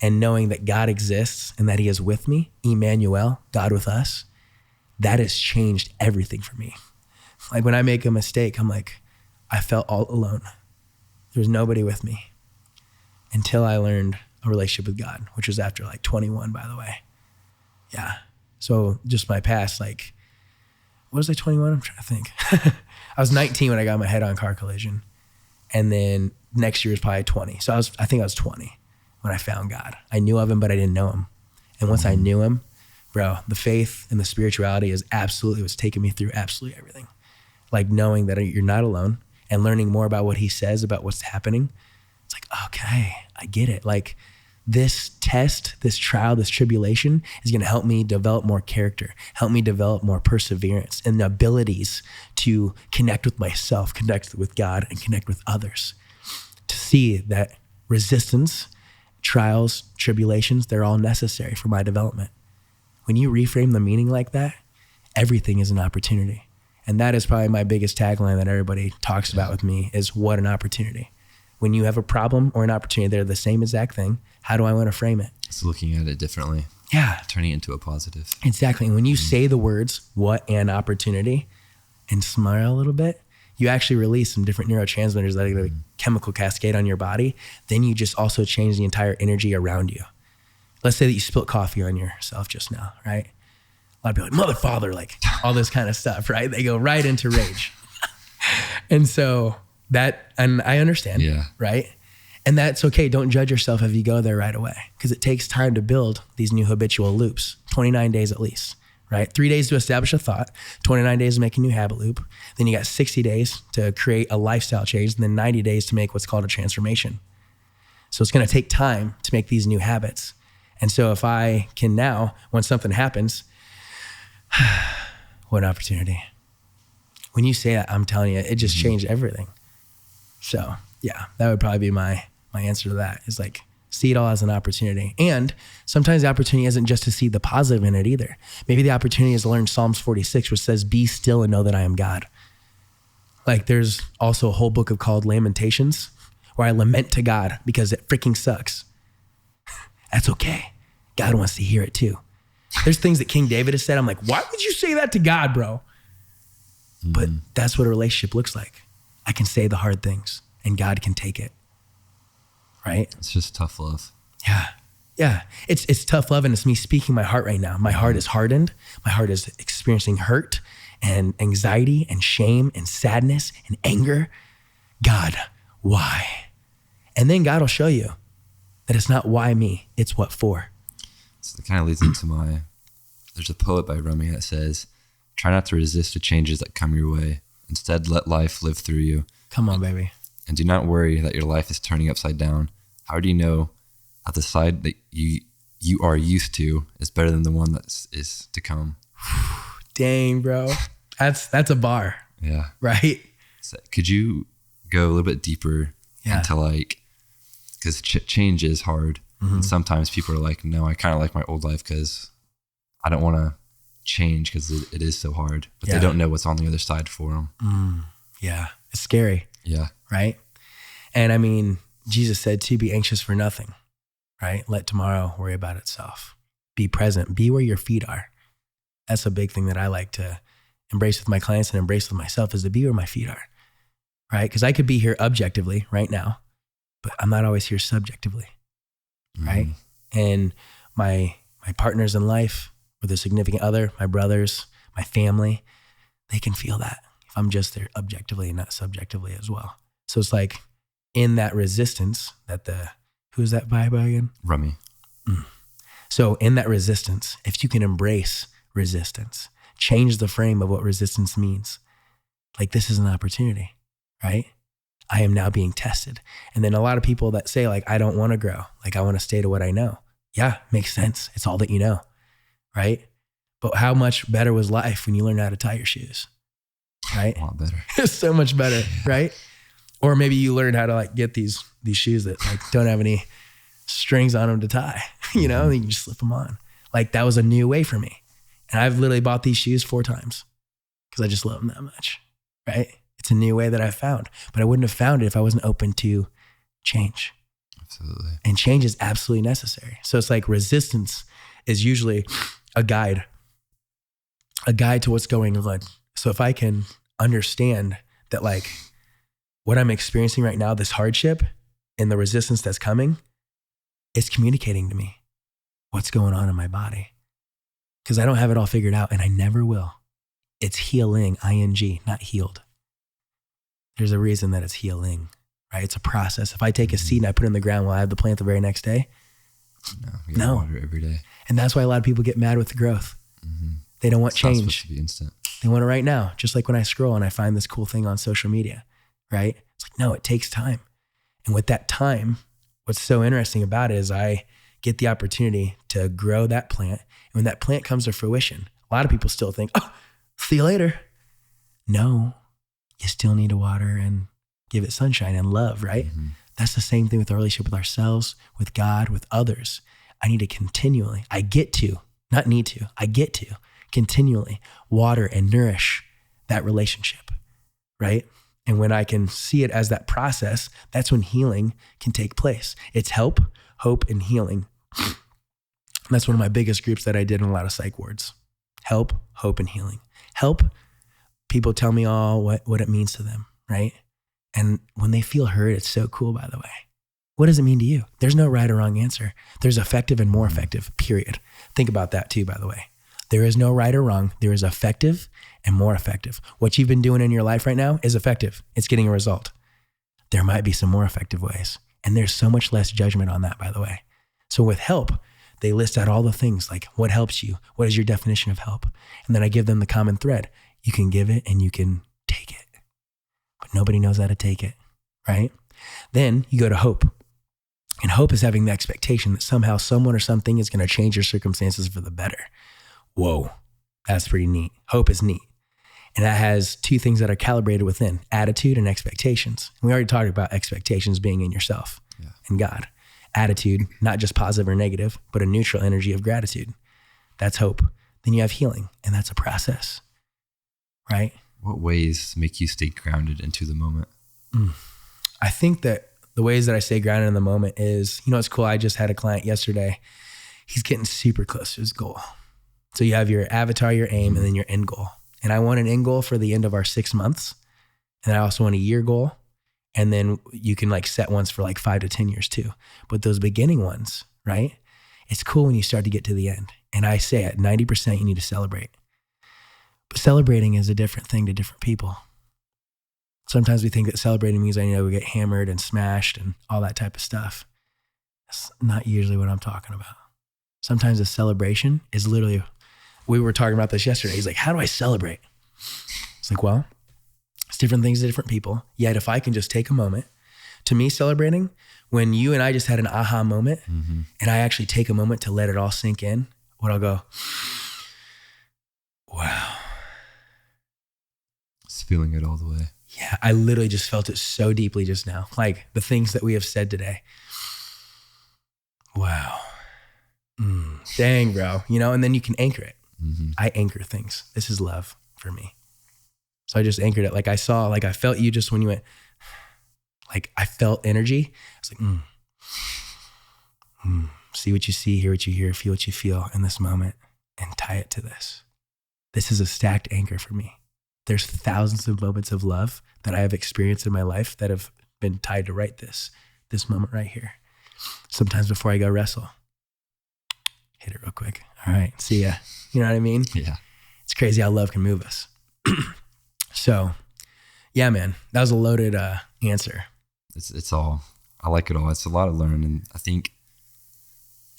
and knowing that God exists and that he is with me, Emmanuel, God with us, that has changed everything for me. Like when I make a mistake, I'm like, I felt all alone. There was nobody with me until I learned a relationship with God, which was after like 21, by the way. Yeah. So just my past, like, what was I, 21? I'm trying to think. I was 19 when I got my head-on car collision. And then next year was probably 20. So I think I was 20 when I found God. I knew of him, but I didn't know him. And once I knew him, bro, the faith and the spirituality is absolutely what's taken me through absolutely everything. Like knowing that you're not alone and learning more about what he says about what's happening. It's like, okay, I get it. Like this test, this trial, this tribulation is going to help me develop more character, help me develop more perseverance and the abilities to connect with myself, connect with God, and connect with others. To see that resistance, trials, tribulations, they're all necessary for my development. When you reframe the meaning like that, everything is an opportunity. And that is probably my biggest tagline that everybody talks about with me is what an opportunity. When you have a problem or an opportunity, they're the same exact thing. How do I want to frame it? It's looking at it differently. Yeah. Turning it into a positive. Exactly. And when you say the words, what an opportunity, and smile a little bit, you actually release some different neurotransmitters that are going to chemical cascade on your body. Then you just also change the entire energy around you. Let's say that you spilt coffee on yourself just now, right? A lot of people are like, mother, father, like all this kind of stuff, right? They go right into rage. And so that, and I understand, right? And that's okay. Don't judge yourself if you go there right away, because it takes time to build these new habitual loops, 29 days at least, right? 3 days to establish a thought, 29 days to make a new habit loop. Then you got 60 days to create a lifestyle change, and then 90 days to make what's called a transformation. So it's going to take time to make these new habits. And so if I can now, when something happens, What an opportunity. When you say that, I'm telling you, it just changed everything. So yeah, that would probably be my answer to that, is like, see it all as an opportunity. And sometimes the opportunity isn't just to see the positive in it either. Maybe the opportunity is to learn Psalms 46, which says, be still and know that I am God. Like there's also a whole book called Lamentations where I lament to God because it freaking sucks. That's okay. God wants to hear it too. There's things that King David has said. I'm like, why would you say that to God, bro? But that's what a relationship looks like. I can say the hard things and God can take it. Right? It's just tough love. Yeah. Yeah. It's tough love, and it's me speaking my heart right now. My heart is hardened. My heart is experiencing hurt and anxiety and shame and sadness and anger. God, why? And then God will show you that it's not why me, it's what for. So it kind of leads into there's a poet by Rumi that says, try not to resist the changes that come your way. Instead, let life live through you. Come on, baby. And do not worry that your life is turning upside down. How do you know that the side that you are used to is better than the one that is to come? Dang, bro. That's a bar. Yeah. Right? So could you go a little bit deeper into like, because change is hard. And sometimes people are like, no, I kind of like my old life because I don't want to change because it is so hard. But they don't know what's on the other side for them. Yeah. It's scary. Yeah. Right? And I mean, Jesus said to be anxious for nothing, right? Let tomorrow worry about itself. Be present. Be where your feet are. That's a big thing that I like to embrace with my clients and embrace with myself, is to be where my feet are, right? Because I could be here objectively right now, but I'm not always here subjectively, right? And my partners in life, with a significant other, my brothers, my family, they can feel that if I'm just there objectively and not subjectively as well. So it's like in that resistance that who's that by again? Rumi. So in that resistance, if you can embrace resistance, change the frame of what resistance means. Like, this is an opportunity, right? I am now being tested. And then a lot of people that say like, I don't want to grow. Like, I want to stay to what I know. Yeah, makes sense. It's all that you know, right? But how much better was life when you learned how to tie your shoes, right? A lot better. It's so much better, right? Or maybe you learned how to like get these shoes that like don't have any strings on them to tie, you know, and you can just slip them on. Like, that was a new way for me. And I've literally bought these shoes 4 times because I just love them that much, right? It's a new way that I found, but I wouldn't have found it if I wasn't open to change. Absolutely. And change is absolutely necessary. So it's like resistance is usually a guide to what's going on. So if I can understand that like what I'm experiencing right now, this hardship and the resistance that's coming, it's communicating to me what's going on in my body. Because I don't have it all figured out, and I never will. It's healing, ing, not healed. There's a reason that it's healing, right? It's a process. If I take a seed and I put it in the ground, will I have the plant the very next day? No. Water every day. And that's why a lot of people get mad with the growth. They don't want change. It's not supposed to be instant. They want it right now. Just like when I scroll and I find this cool thing on social media, right? It's like, no, it takes time. And with that time, what's so interesting about it is I get the opportunity to grow that plant. And when that plant comes to fruition, a lot of people still think, oh, see you later. No, you still need to water and give it sunshine and love, right? That's the same thing with our relationship with ourselves, with God, with others. I need to continually, I get to continually water and nourish that relationship, right? And when I can see it as that process, that's when healing can take place. It's help, hope, and healing. And that's one of my biggest groups that I did in a lot of psych wards. Help, hope, and healing. Help, people tell me all what it means to them, right? And when they feel heard, it's so cool, by the way. What does it mean to you? There's no right or wrong answer. There's effective and more effective, period. Think about that too, by the way. There is no right or wrong. There is effective and more effective. What you've been doing in your life right now is effective. It's getting a result. There might be some more effective ways. And there's so much less judgment on that, by the way. So with help, they list out all the things like what helps you? What is your definition of help? And then I give them the common thread. You can give it and you can take it, but nobody knows how to take it, right? Then you go to hope. And hope is having the expectation that somehow someone or something is going to change your circumstances for the better. Whoa, That's pretty neat. Hope is neat. And that has two things that are calibrated within: attitude and expectations. We already talked about expectations being in yourself and God. Attitude, not just positive or negative, but a neutral energy of gratitude. That's hope. Then you have healing, and that's a process, right? What ways make you stay grounded into the moment? I think that the ways that I stay grounded in the moment is, it's cool. I just had a client yesterday. He's getting super close to his goal. So you have your avatar, your aim, and then your end goal. And I want an end goal for the end of our 6 months. And I also want a year goal. And then you can set ones for 5 to 10 years too. But those beginning ones, right? It's cool when you start to get to the end. And I say at 90%, you need to celebrate. But celebrating is a different thing to different people. Sometimes we think that celebrating means we get hammered and smashed and all that type of stuff. That's not usually what I'm talking about. Sometimes a celebration is literally, we were talking about this yesterday. He's like, how do I celebrate? It's like, well, it's different things to different people. Yet if I can just take a moment, to me, celebrating, when you and I just had an aha moment, and I actually take a moment to let it all sink in, when I'll go, wow. Just feeling it all the way. Yeah, I literally just felt it so deeply just now. The things that we have said today. Wow. Dang, bro. And then you can anchor it. I anchor things. This is love for me. So I just anchored it. I saw, I felt you just when you went, I felt energy. I was like, see what you see, hear what you hear, feel what you feel in this moment, and tie it to this. This is a stacked anchor for me. There's thousands of moments of love that I have experienced in my life that have been tied to this moment right here. Sometimes before I go wrestle, hit it real quick. All right, see ya. You know what I mean? Yeah. It's crazy how love can move us. So, yeah, man, that was a loaded answer. It's all, I like it all. It's a lot of learning, and I think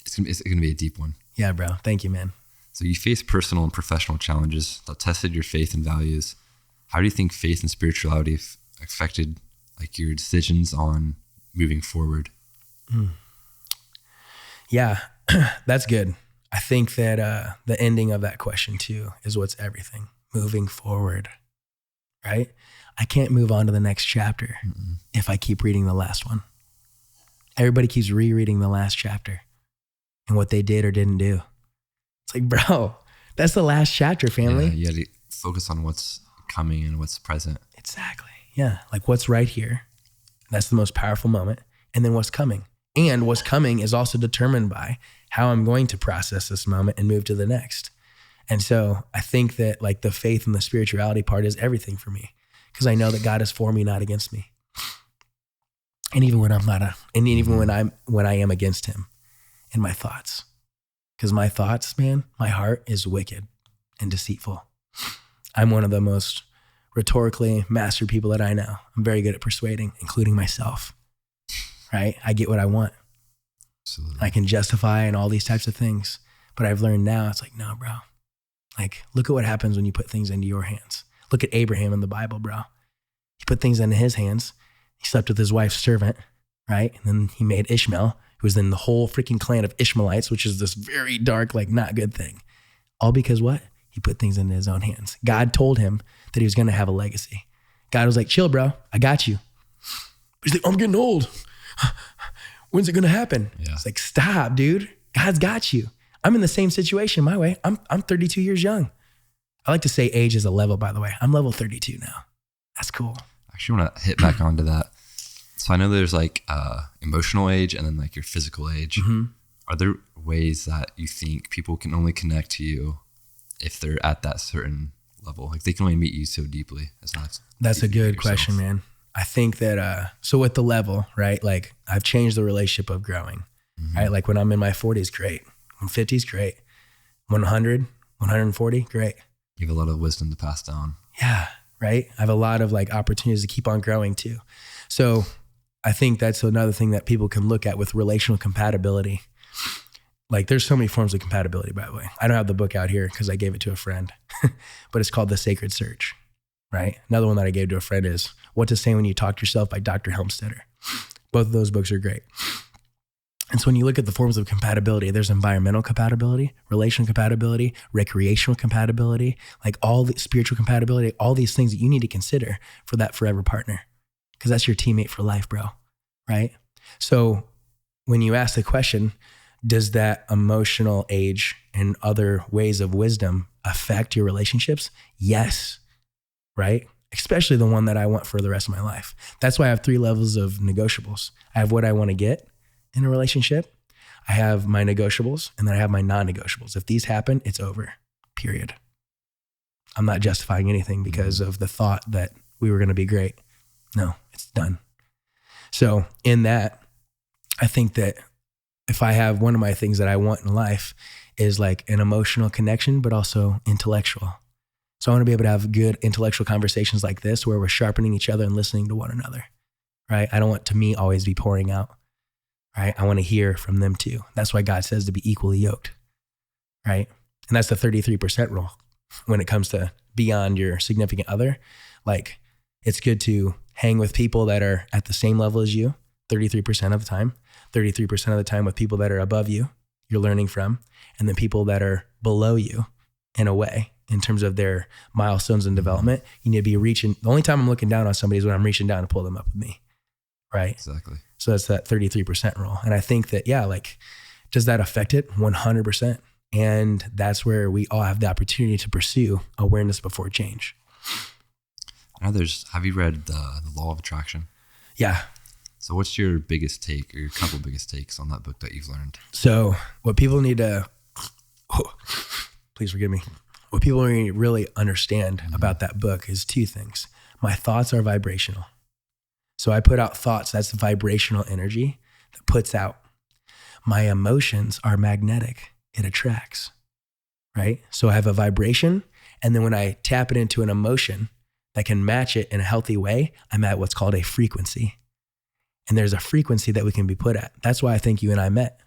it's gonna be a deep one. Yeah, bro. Thank you, man. So you faced personal and professional challenges that tested your faith and values. How do you think faith and spirituality affected your decisions on moving forward? Yeah, that's good. I think that the ending of that question too is what's everything. Moving forward, right? I can't move on to the next chapter if I keep reading the last one. Everybody keeps rereading the last chapter and what they did or didn't do. It's like, bro, that's the last chapter, family. Yeah, you got to focus on what's coming and what's present. Exactly. Yeah. What's right here. That's the most powerful moment. And then what's coming. And what's coming is also determined by how I'm going to process this moment and move to the next. And so I think that the faith and the spirituality part is everything for me, because I know that God is for me, not against me. And even when I'm not, and even when I am against him in my thoughts. Because my thoughts, man, my heart is wicked and deceitful. I'm one of the most rhetorically mastered people that I know. I'm very good at persuading, including myself, right? I get what I want. Absolutely. I can justify and all these types of things. But I've learned now, it's like, no, bro. Look at what happens when you put things into your hands. Look at Abraham in the Bible, bro. He put things into his hands. He slept with his wife's servant, right? And then he made Ishmael, who was in the whole freaking clan of Ishmaelites, which is this very dark, not good thing. All because what? He put things into his own hands. God told him that he was going to have a legacy. God was like, chill, bro. I got you. He's like, I'm getting old. When's it going to happen? Yeah. It's like, stop, dude. God's got you. I'm in the same situation my way. I'm 32 years young. I like to say age is a level, by the way. I'm level 32 now. That's cool. I actually want to hit back onto that. So I know there's emotional age and then your physical age. Are there ways that you think people can only connect to you if they're at that certain level? They can only meet you so deeply as that. That's a good question, man. I think that, so with the level, right? I've changed the relationship of growing, right? When I'm in my 40s, great. When 50s, great. 100, 140, great. You have a lot of wisdom to pass down. Yeah, right? I have a lot of opportunities to keep on growing too. So I think that's another thing that people can look at with relational compatibility. There's so many forms of compatibility, by the way. I don't have the book out here because I gave it to a friend, but it's called The Sacred Search, right? Another one that I gave to a friend is What to Say When You Talk to Yourself by Dr. Helmstetter. Both of those books are great. And so when you look at the forms of compatibility, there's environmental compatibility, relational compatibility, recreational compatibility, like all the spiritual compatibility, all these things that you need to consider for that forever partner, because that's your teammate for life, bro. Right? So when you ask the question, does that emotional age and other ways of wisdom affect your relationships? Yes. Right? Especially the one that I want for the rest of my life. That's why I have 3 levels of negotiables. I have what I want to get in a relationship. I have my negotiables, and then I have my non-negotiables. If these happen, it's over, period. I'm not justifying anything because of the thought that we were going to be great. No, it's done. So in that, I think that if I have one of my things that I want in life is like an emotional connection, but also intellectual. So I want to be able to have good intellectual conversations like this where we're sharpening each other and listening to one another, right? I don't want to me always be pouring out, right? I want to hear from them too. That's why God says to be equally yoked, right? And that's the 33% rule when it comes to beyond your significant other. Like, it's good to hang with people that are at the same level as you 33% of the time, 33% of the time with people that are above you, you're learning from, and then people that are below you in a way, in terms of their milestones in development. You need to be reaching. The only time I'm looking down on somebody is when I'm reaching down to pull them up with me, right? Exactly. So that's that 33% rule. And I think that, yeah, like, does that affect it? 100%. And that's where we all have the opportunity to pursue awareness before change. Have you read the Law of Attraction? Yeah. So what's your biggest take, or your couple biggest takes on that book that you've learned? So what people need to, please forgive me. What people need to really understand about that book is 2 things. My thoughts are vibrational. So I put out thoughts. That's the vibrational energy that puts out. My emotions are magnetic. It attracts, right? So I have a vibration. And then when I tap it into an emotion that can match it in a healthy way, I'm at what's called a frequency. And there's a frequency that we can be put at. That's why I think you and I met.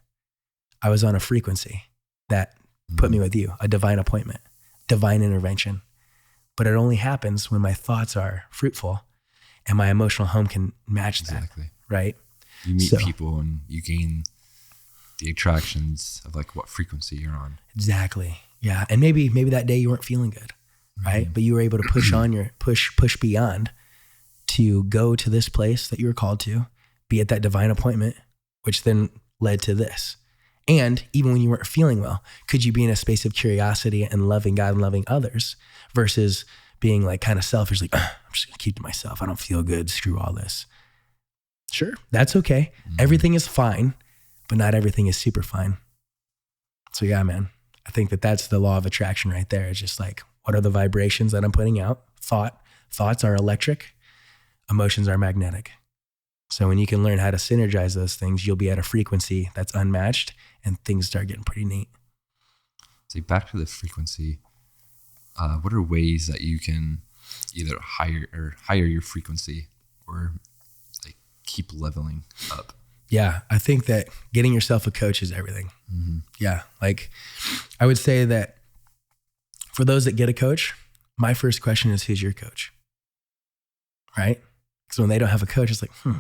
I was on a frequency that put me with you, a divine appointment, divine intervention. But it only happens when my thoughts are fruitful and my emotional home can match that, right? You meet people and you gain the attractions of like what frequency you're on. Exactly. Yeah. And maybe that day you weren't feeling good, right? But you were able to push on push beyond to go to this place that you were called to, be at that divine appointment, which then led to this. And even when you weren't feeling well, could you be in a space of curiosity and loving God and loving others versus being like kind of selfish, like, I'm just gonna keep to myself. I don't feel good. Screw all this. Sure. That's okay. Everything is fine, but not everything is super fine. So yeah, man, I think that that's the law of attraction right there. It's just like, what are the vibrations that I'm putting out? Thoughts are electric. Emotions are magnetic. So when you can learn how to synergize those things, you'll be at a frequency that's unmatched and things start getting pretty neat. So back to the frequency, what are ways that you can either higher your frequency or like keep leveling up? Yeah, I think that getting yourself a coach is everything. Mm-hmm. Yeah, like I would say that for those that get a coach, my first question is, who's your coach? Right? Because when they don't have a coach, it's like,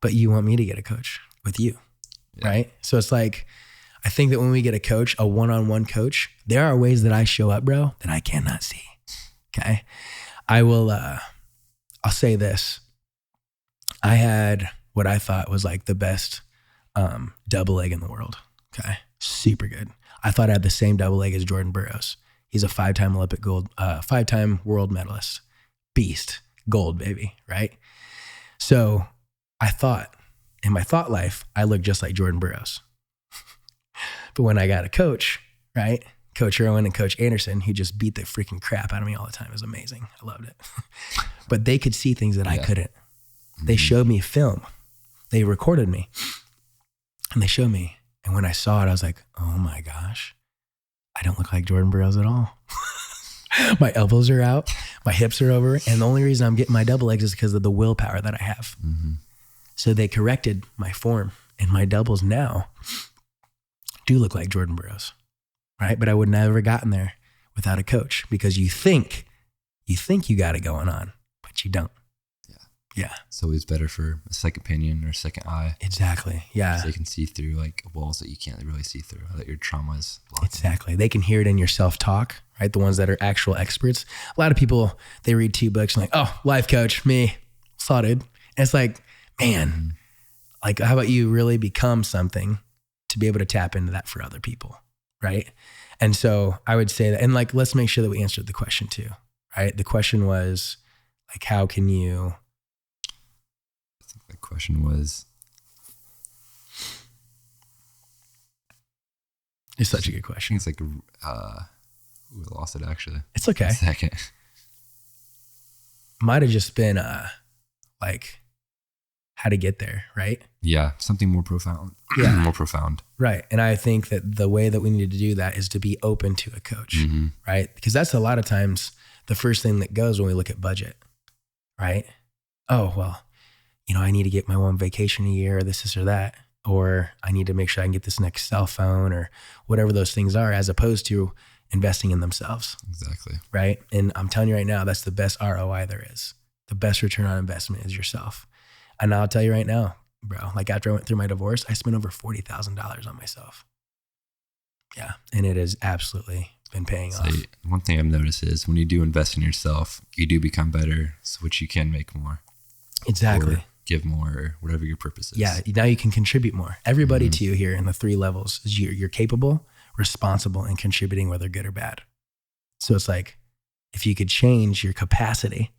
but you want me to get a coach with you, right? So it's like, I think that when we get a coach, a one-on-one coach, there are ways that I show up, bro, that I cannot see, okay? I'll say this. I had what I thought was like the best double leg in the world, okay? Super good. I thought I had the same double leg as Jordan Burroughs. He's a 5-time Olympic gold, 5-time world medalist. Beast, gold, baby, right? So I thought, in my thought life, I looked just like Jordan Burroughs. But when I got a coach, right? Coach Irwin and Coach Anderson, who just beat the freaking crap out of me all the time. It was amazing. I loved it. But they could see things that I couldn't. They showed me film. They recorded me. And they showed me. And when I saw it, I was like, oh my gosh, I don't look like Jordan Burroughs at all. My elbows are out. My hips are over. And the only reason I'm getting my double legs is because of the willpower that I have. Mm-hmm. So they corrected my form, and my doubles now do look like Jordan Burroughs, right? But I would never have gotten there without a coach, because you think you got it going on, but you don't. Yeah. Yeah. It's always better for a second opinion or a second eye. Exactly. Yeah. So they can see through like walls that you can't really see through, that your trauma is blocking. Exactly. They can hear it in your self-talk, right? The ones that are actual experts. A lot of people, they read 2 books and like, oh, life coach, me, saw dude. And it's like, man, like, how about you really become something to be able to tap into that for other people, right? And so I would say that, and like, let's make sure that we answered the question too, right? The question was like, how can you... I think the question was... It's such a good question. It's like, we lost it actually. It's okay. A second. Might have just been like how to get there, right? Yeah, something more profound. Yeah. More profound. Right. And I think that the way that we need to do that is to be open to a coach, right? Because that's a lot of times the first thing that goes when we look at budget, right? Oh, well, you know, I need to get my one vacation a year or this or that, or I need to make sure I can get this next cell phone or whatever those things are, as opposed to investing in themselves. Exactly. Right. And I'm telling you right now, that's the best ROI there is. The best return on investment is yourself. And I'll tell you right now, bro, like after I went through my divorce, I spent over $40,000 on myself. Yeah. And it has absolutely been paying off. One thing I've noticed is when you do invest in yourself, you do become better, so which you can make more. Exactly. Or give more, or whatever your purpose is. Yeah. Now you can contribute more. Everybody to you here in the 3 levels is you're capable, responsible, and contributing, whether good or bad. So it's like, if you could change your capacity,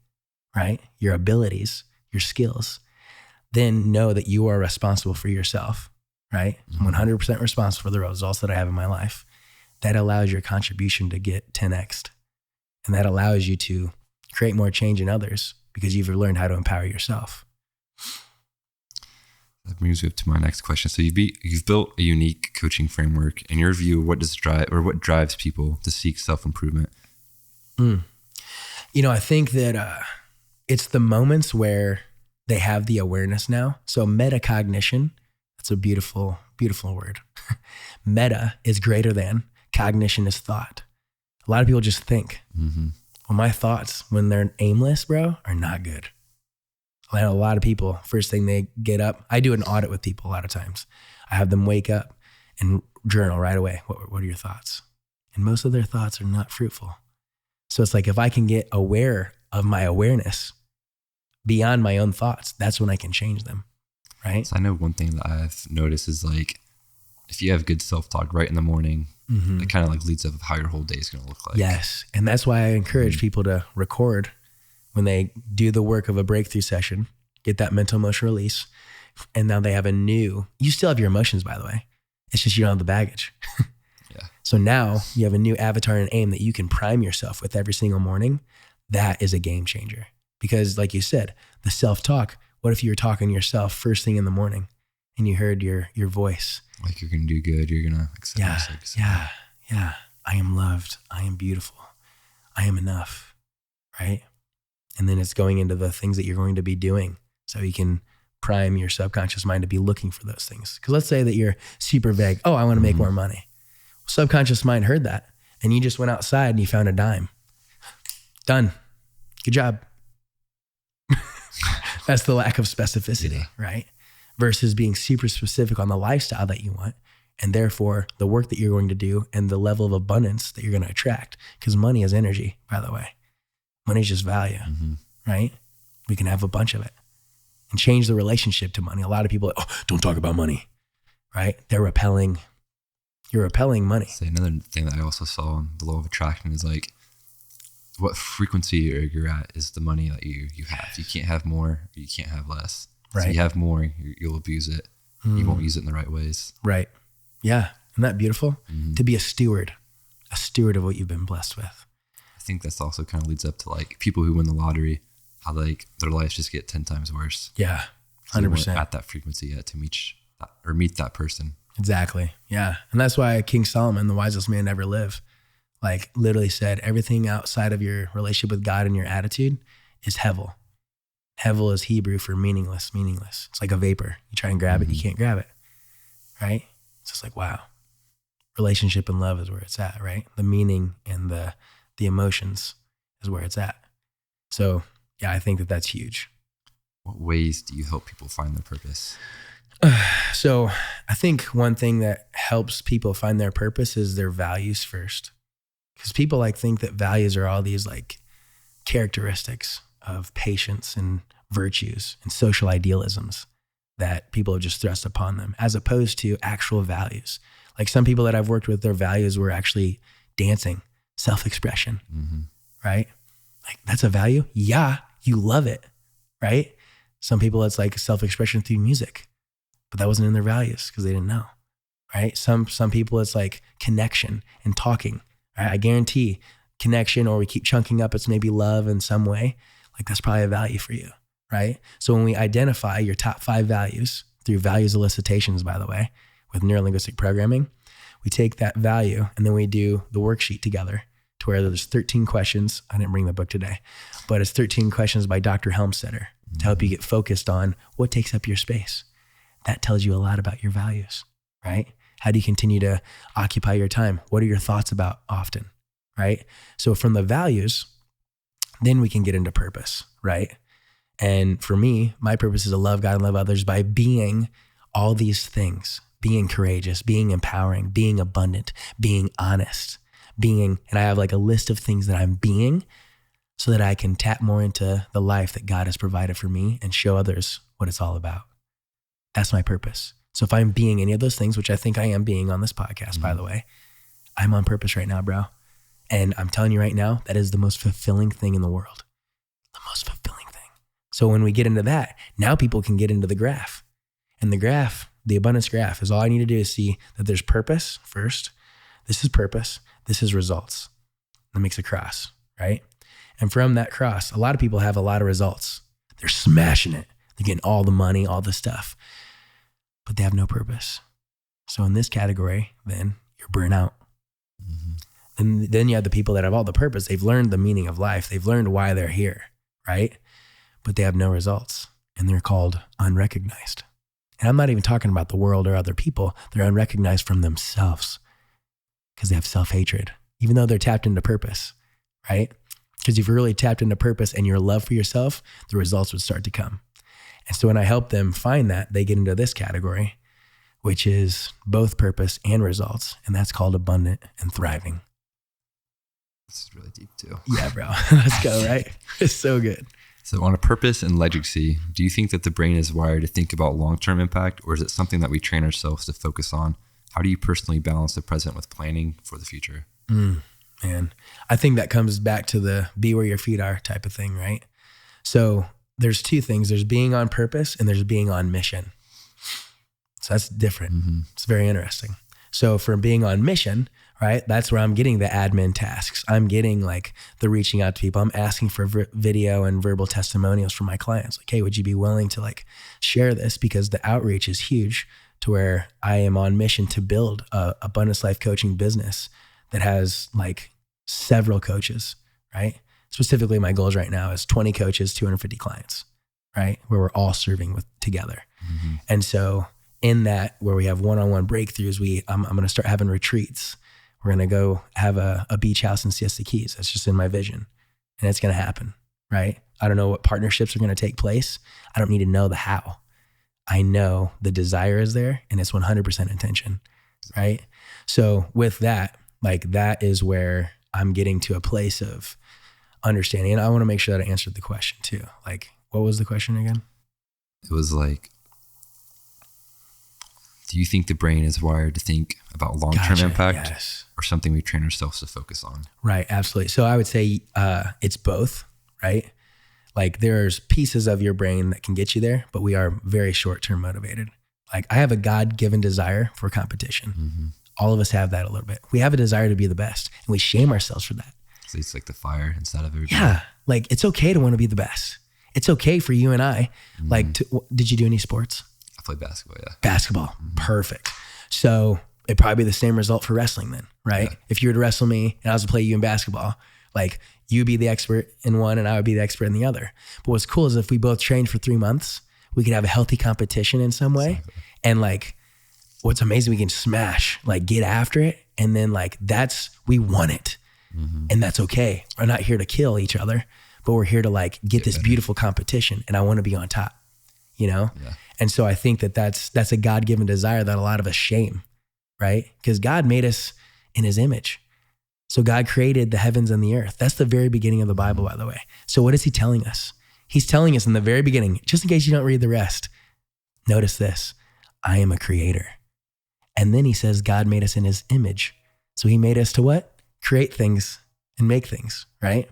right? Your abilities, your skills, then know that you are responsible for yourself, right? I'm 100% responsible for the results that I have in my life. That allows your contribution to get 10x'd. And that allows you to create more change in others because you've learned how to empower yourself. That brings me up to my next question. So you've built a unique coaching framework. In your view, what drives people to seek self-improvement? You know, I think that it's the moments where they have the awareness now. So metacognition, that's a beautiful, beautiful word. Meta is greater than, cognition is thought. A lot of people just think. Well, my thoughts, when they're aimless, bro, are not good. I know a lot of people, first thing they get up, I do an audit with people a lot of times. I have them wake up and journal right away. What are your thoughts? And most of their thoughts are not fruitful. So it's like, if I can get aware of my awareness beyond my own thoughts, that's when I can change them, right? So I know one thing that I've noticed is like, if you have good self-talk right in the morning, it kind of like leads up of how your whole day is going to look like. Yes. And that's why I encourage people to record when they do the work of a breakthrough session, get that mental emotional release. And now they have you still have your emotions, by the way. It's just you don't have the baggage. Yeah. So now you have a new avatar and aim that you can prime yourself with every single morning. That is a game changer. Because like you said, the self-talk, what if you were talking to yourself first thing in the morning and you heard your voice? Like, you're going to do good. You're going to accept yourself. Yeah. I am loved. I am beautiful. I am enough. Right? And then it's going into the things that you're going to be doing so you can prime your subconscious mind to be looking for those things. Because let's say that you're super vague. Oh, I want to make more money. Subconscious mind heard that and you just went outside and you found a dime. Done. Good job. That's the lack of specificity, right? Versus being super specific on the lifestyle that you want, and therefore the work that you're going to do and the level of abundance that you're going to attract. Because money is energy, by the way. Money is just value, right? We can have a bunch of it and change the relationship to money. A lot of people are like, oh, don't talk about money, right? You're repelling money. So another thing that I also saw in the law of attraction is like, what frequency you're at is the money that you have. You can't have more, or you can't have less. Right. So you have more, you'll abuse it. You won't use it in the right ways. Right. Yeah. Isn't that beautiful? To be a steward of what you've been blessed with. I think that's also kind of leads up to like people who win the lottery, how like their lives just get 10 times worse. Yeah. 100%. They weren't at that frequency yet to meet that person. Exactly. Yeah. And that's why King Solomon, the wisest man ever lived, like literally said, everything outside of your relationship with God and your attitude is hevel. Hevel is Hebrew for meaningless. It's like a vapor. You try and grab it, you can't grab it, right? It's just like, wow. Relationship and love is where it's at, right? The meaning and the emotions is where it's at. So yeah, I think that that's huge. What ways do you help people find their purpose? So I think one thing that helps people find their purpose is their values first. Because people like think that values are all these like characteristics of patience and virtues and social idealisms that people have just thrust upon them, as opposed to actual values. Like some people that I've worked with, their values were actually dancing, self-expression, right? Like that's a value. Yeah, you love it, right? Some people it's like self-expression through music, but that wasn't in their values because they didn't know, right? Some people it's like connection and talking, right? I guarantee connection, or we keep chunking up, it's maybe love in some way. Like that's probably a value for you, right? So when we identify your top 5 values through values elicitations, by the way, with neurolinguistic programming, we take that value and then we do the worksheet together to where there's 13 questions. I didn't bring the book today, but it's 13 questions by Dr. Helmstetter to help you get focused on what takes up your space. That tells you a lot about your values, right? How do you continue to occupy your time? What are your thoughts about often, right? So from the values, then we can get into purpose, right? And for me, my purpose is to love God and love others by being all these things, being courageous, being empowering, being abundant, being honest, and I have like a list of things that I'm being so that I can tap more into the life that God has provided for me and show others what it's all about. That's my purpose. So if I'm being any of those things, which I think I am being on this podcast, by the way, I'm on purpose right now, bro. And I'm telling you right now, that is the most fulfilling thing in the world. The most fulfilling thing. So when we get into that, now people can get into the graph. And the graph, the abundance graph, is all I need to do is see that there's purpose first. This is purpose. This is results. That makes a cross, right? And from that cross, a lot of people have a lot of results. They're smashing it. They're getting all the money, all the stuff, but they have no purpose. So in this category, then you're burnout. And then you have the people that have all the purpose. They've learned the meaning of life. They've learned why they're here, right? But they have no results, and they're called unrecognized. And I'm not even talking about the world or other people. They're unrecognized from themselves because they have self-hatred, even though they're tapped into purpose, right? Because if you're really tapped into purpose and your love for yourself, the results would start to come. And so when I help them find that, they get into this category, which is both purpose and results. And that's called abundant and thriving. This is really deep too. Yeah, bro. Let's go, right? It's so good. So on a purpose and legacy, do you think that the brain is wired to think about long-term impact, or is it something that we train ourselves to focus on? How do you personally balance the present with planning for the future? Man, I think that comes back to the be where your feet are type of thing, right? So there's 2 things. There's being on purpose and there's being on mission. So that's different. It's very interesting. So for being on mission, right, that's where I'm getting the admin tasks. I'm getting like the reaching out to people. I'm asking for video and verbal testimonials from my clients. Like, hey, would you be willing to like share this? Because the outreach is huge to where I am on mission to build a abundance life coaching business that has like several coaches, right? Specifically, my goals right now is 20 coaches, 250 clients, right? Where we're all serving with together. And so in that, where we have one-on-one breakthroughs, I'm going to start having retreats. We're going to go have a beach house in Siesta Keys. That's just in my vision. And it's going to happen, right? I don't know what partnerships are going to take place. I don't need to know the how. I know the desire is there and it's 100% intention, right? So with that, like that is where I'm getting to a place of understanding. And I want to make sure that I answered the question too. Like, what was the question again? It was like, do you think the brain is wired to think about long-term impact, or something we train ourselves to focus on? Right, absolutely. So I would say it's both, right? Like there's pieces of your brain that can get you there, but we are very short-term motivated. Like I have a God-given desire for competition. All of us have that a little bit. We have a desire to be the best, and we shame ourselves for that. So it's like the fire inside of everybody. Yeah, like it's okay to want to be the best. It's okay for you and I. Like, did you do any sports? I played basketball, yeah. Basketball, perfect. So it'd probably be the same result for wrestling then, right? Yeah. If you were to wrestle me and I was to play you in basketball, like you'd be the expert in one and I would be the expert in the other. But what's cool is if we both trained for 3 months, we could have a healthy competition in some way. Exactly. And like, what's amazing, we can smash, like get after it. And then like, we won it. And that's okay. We're not here to kill each other, but we're here to like get this beautiful competition, and I want to be on top, you know? Yeah. And so I think that that's a God-given desire that a lot of us shame, right? Because God made us in his image. So God created the heavens and the earth. That's the very beginning of the Bible, by the way. So what is he telling us? He's telling us in the very beginning, just in case you don't read the rest, notice this: I am a creator. And then he says God made us in his image. So he made us to what? Create things and make things, right?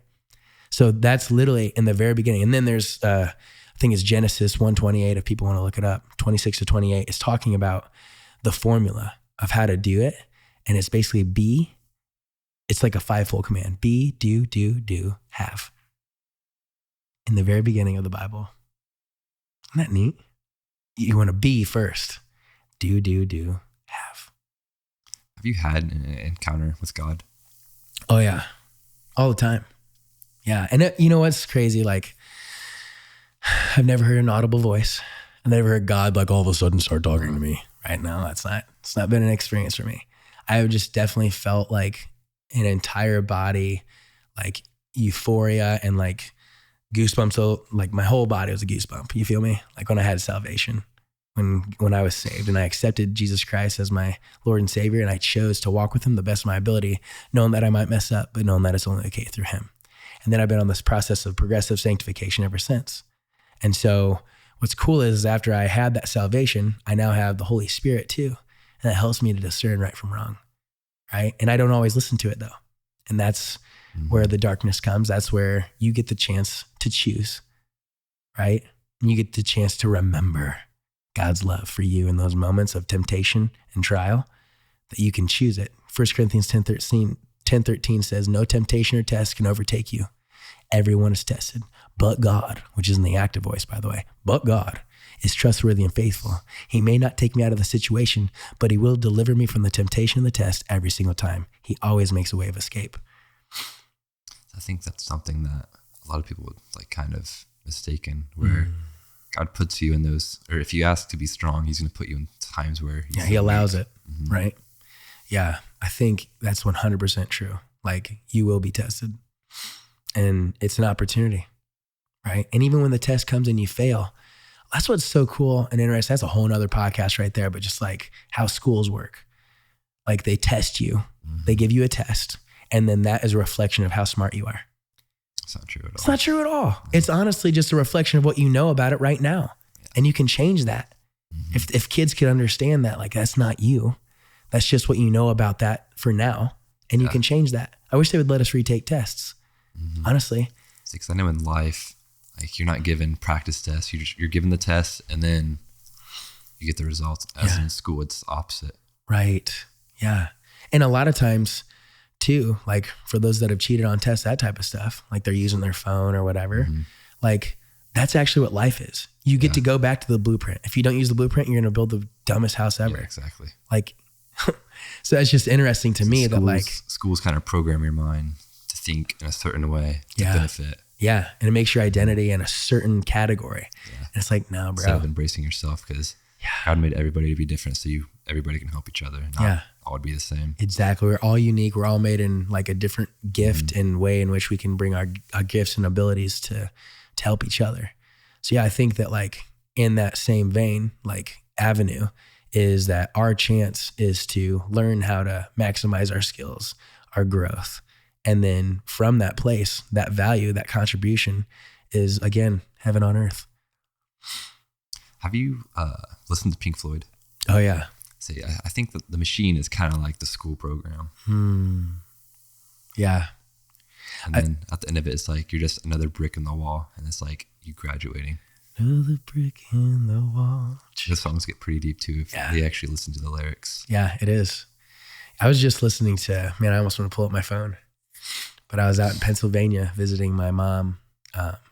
So that's literally in the very beginning. And then there's, I think it's Genesis 1:28, if people want to look it up, 26 to 28, is talking about the formula of how to do it. And it's basically be. It's like a fivefold command: be, do, have. In the very beginning of the Bible. Isn't that neat? You want to be first. Do, have. Have you had an encounter with God? Oh yeah. All the time. Yeah. And you know what's crazy? Like, I've never heard an audible voice. I've never heard God like all of a sudden start talking to me. Right now, it's not been an experience for me. I've just definitely felt like an entire body, like euphoria and like goosebumps. So like my whole body was a goosebump. You feel me? Like when I had salvation, when I was saved and I accepted Jesus Christ as my Lord and Savior, and I chose to walk with him the best of my ability, knowing that I might mess up, but knowing that it's only okay through him. And then I've been on this process of progressive sanctification ever since. And so what's cool is after I had that salvation, I now have the Holy Spirit too. And that helps me to discern right from wrong. Right. And I don't always listen to it though. And that's where the darkness comes. That's where you get the chance to choose. Right. And you get the chance to remember God's love for you in those moments of temptation and trial, that you can choose it. 1 Corinthians 10:13 says, no temptation or test can overtake you. Everyone is tested, but God, which is in the active voice, by the way, but God is trustworthy and faithful. He may not take me out of the situation, but he will deliver me from the temptation and the test every single time. He always makes a way of escape. I think that's something that a lot of people would like kind of mistaken, where God puts you in those, or if you ask to be strong, he's going to put you in times where he allows it, right? Yeah, I think that's 100% true. Like you will be tested, and it's an opportunity, right? And even when the test comes and you fail, that's what's so cool and interesting. That's a whole nother podcast right there, but just like how schools work. Like they test you, they give you a test, and then that is a reflection of how smart you are. It's not true at all. It's not true at all. It's honestly just a reflection of what you know about it right now. Yeah. And you can change that. If kids could understand that, like that's not you. That's just what you know about that for now. And you can change that. I wish they would let us retake tests. Honestly. It's because I know in life, like you're not given practice tests. You're given the test and then you get the results. As in school, it's opposite. Right. Yeah. And a lot of times too, like for those that have cheated on tests, that type of stuff, like they're using their phone or whatever, like that's actually what life is. You get to go back to the blueprint. If you don't use the blueprint, you're going to build the dumbest house ever. Yeah, exactly. Like, so that's just interesting to me that like schools kind of program your mind to think in a certain way to benefit. Yeah. And it makes your identity in a certain category. Yeah. And it's like, no, bro. Instead of embracing yourself, because God made everybody to be different. So everybody can help each other. Not all would be the same. Exactly. We're all unique. We're all made in like a different gift and way in which we can bring our gifts and abilities to help each other. So yeah, I think that like in that same vein, like avenue is that our chance is to learn how to maximize our skills, our growth. And then from that place, that value, that contribution is again, heaven on earth. Have you listened to Pink Floyd? Oh yeah. So yeah, I think that the machine is kind of like the school program. Yeah. And then at the end of it, it's like, you're just another brick in the wall. And it's like you graduating. Another brick in the wall. The songs get pretty deep too if they actually listen to the lyrics. Yeah, it is. I was just listening to, man, I almost want to pull up my phone. But I was out in Pennsylvania visiting my mom.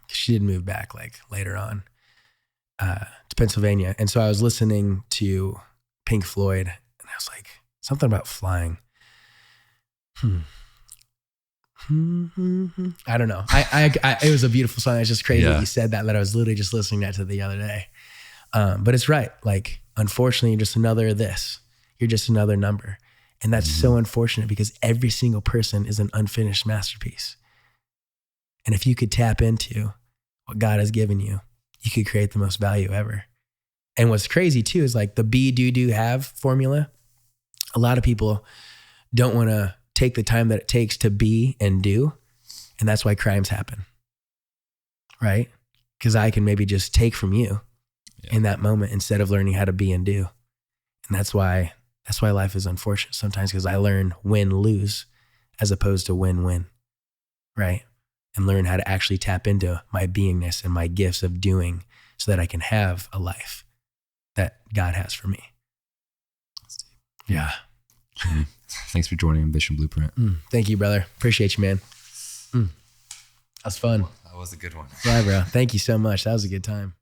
She did move back like later on to Pennsylvania. And so I was listening to Pink Floyd and I was like, something about flying. I don't know. It was a beautiful song. It's just crazy that you said that I was literally just listening to the other day. But it's right. Like, unfortunately, you're just another of this. You're just another number. And that's so unfortunate because every single person is an unfinished masterpiece. And if you could tap into what God has given you, you could create the most value ever. And what's crazy too is like the be, do, have formula. A lot of people don't want to take the time that it takes to be and do. And that's why crimes happen, right? Because I can maybe just take from you in that moment instead of learning how to be and do. And that's why life is unfortunate sometimes, because I learn win, lose as opposed to win, win, right? And learn how to actually tap into my beingness and my gifts of doing so that I can have a life that God has for me. Yeah. Jimmy, thanks for joining Ambition Blueprint. Thank you, brother. Appreciate you, man. That was fun. That was a good one. Yeah, bro. Thank you so much. That was a good time.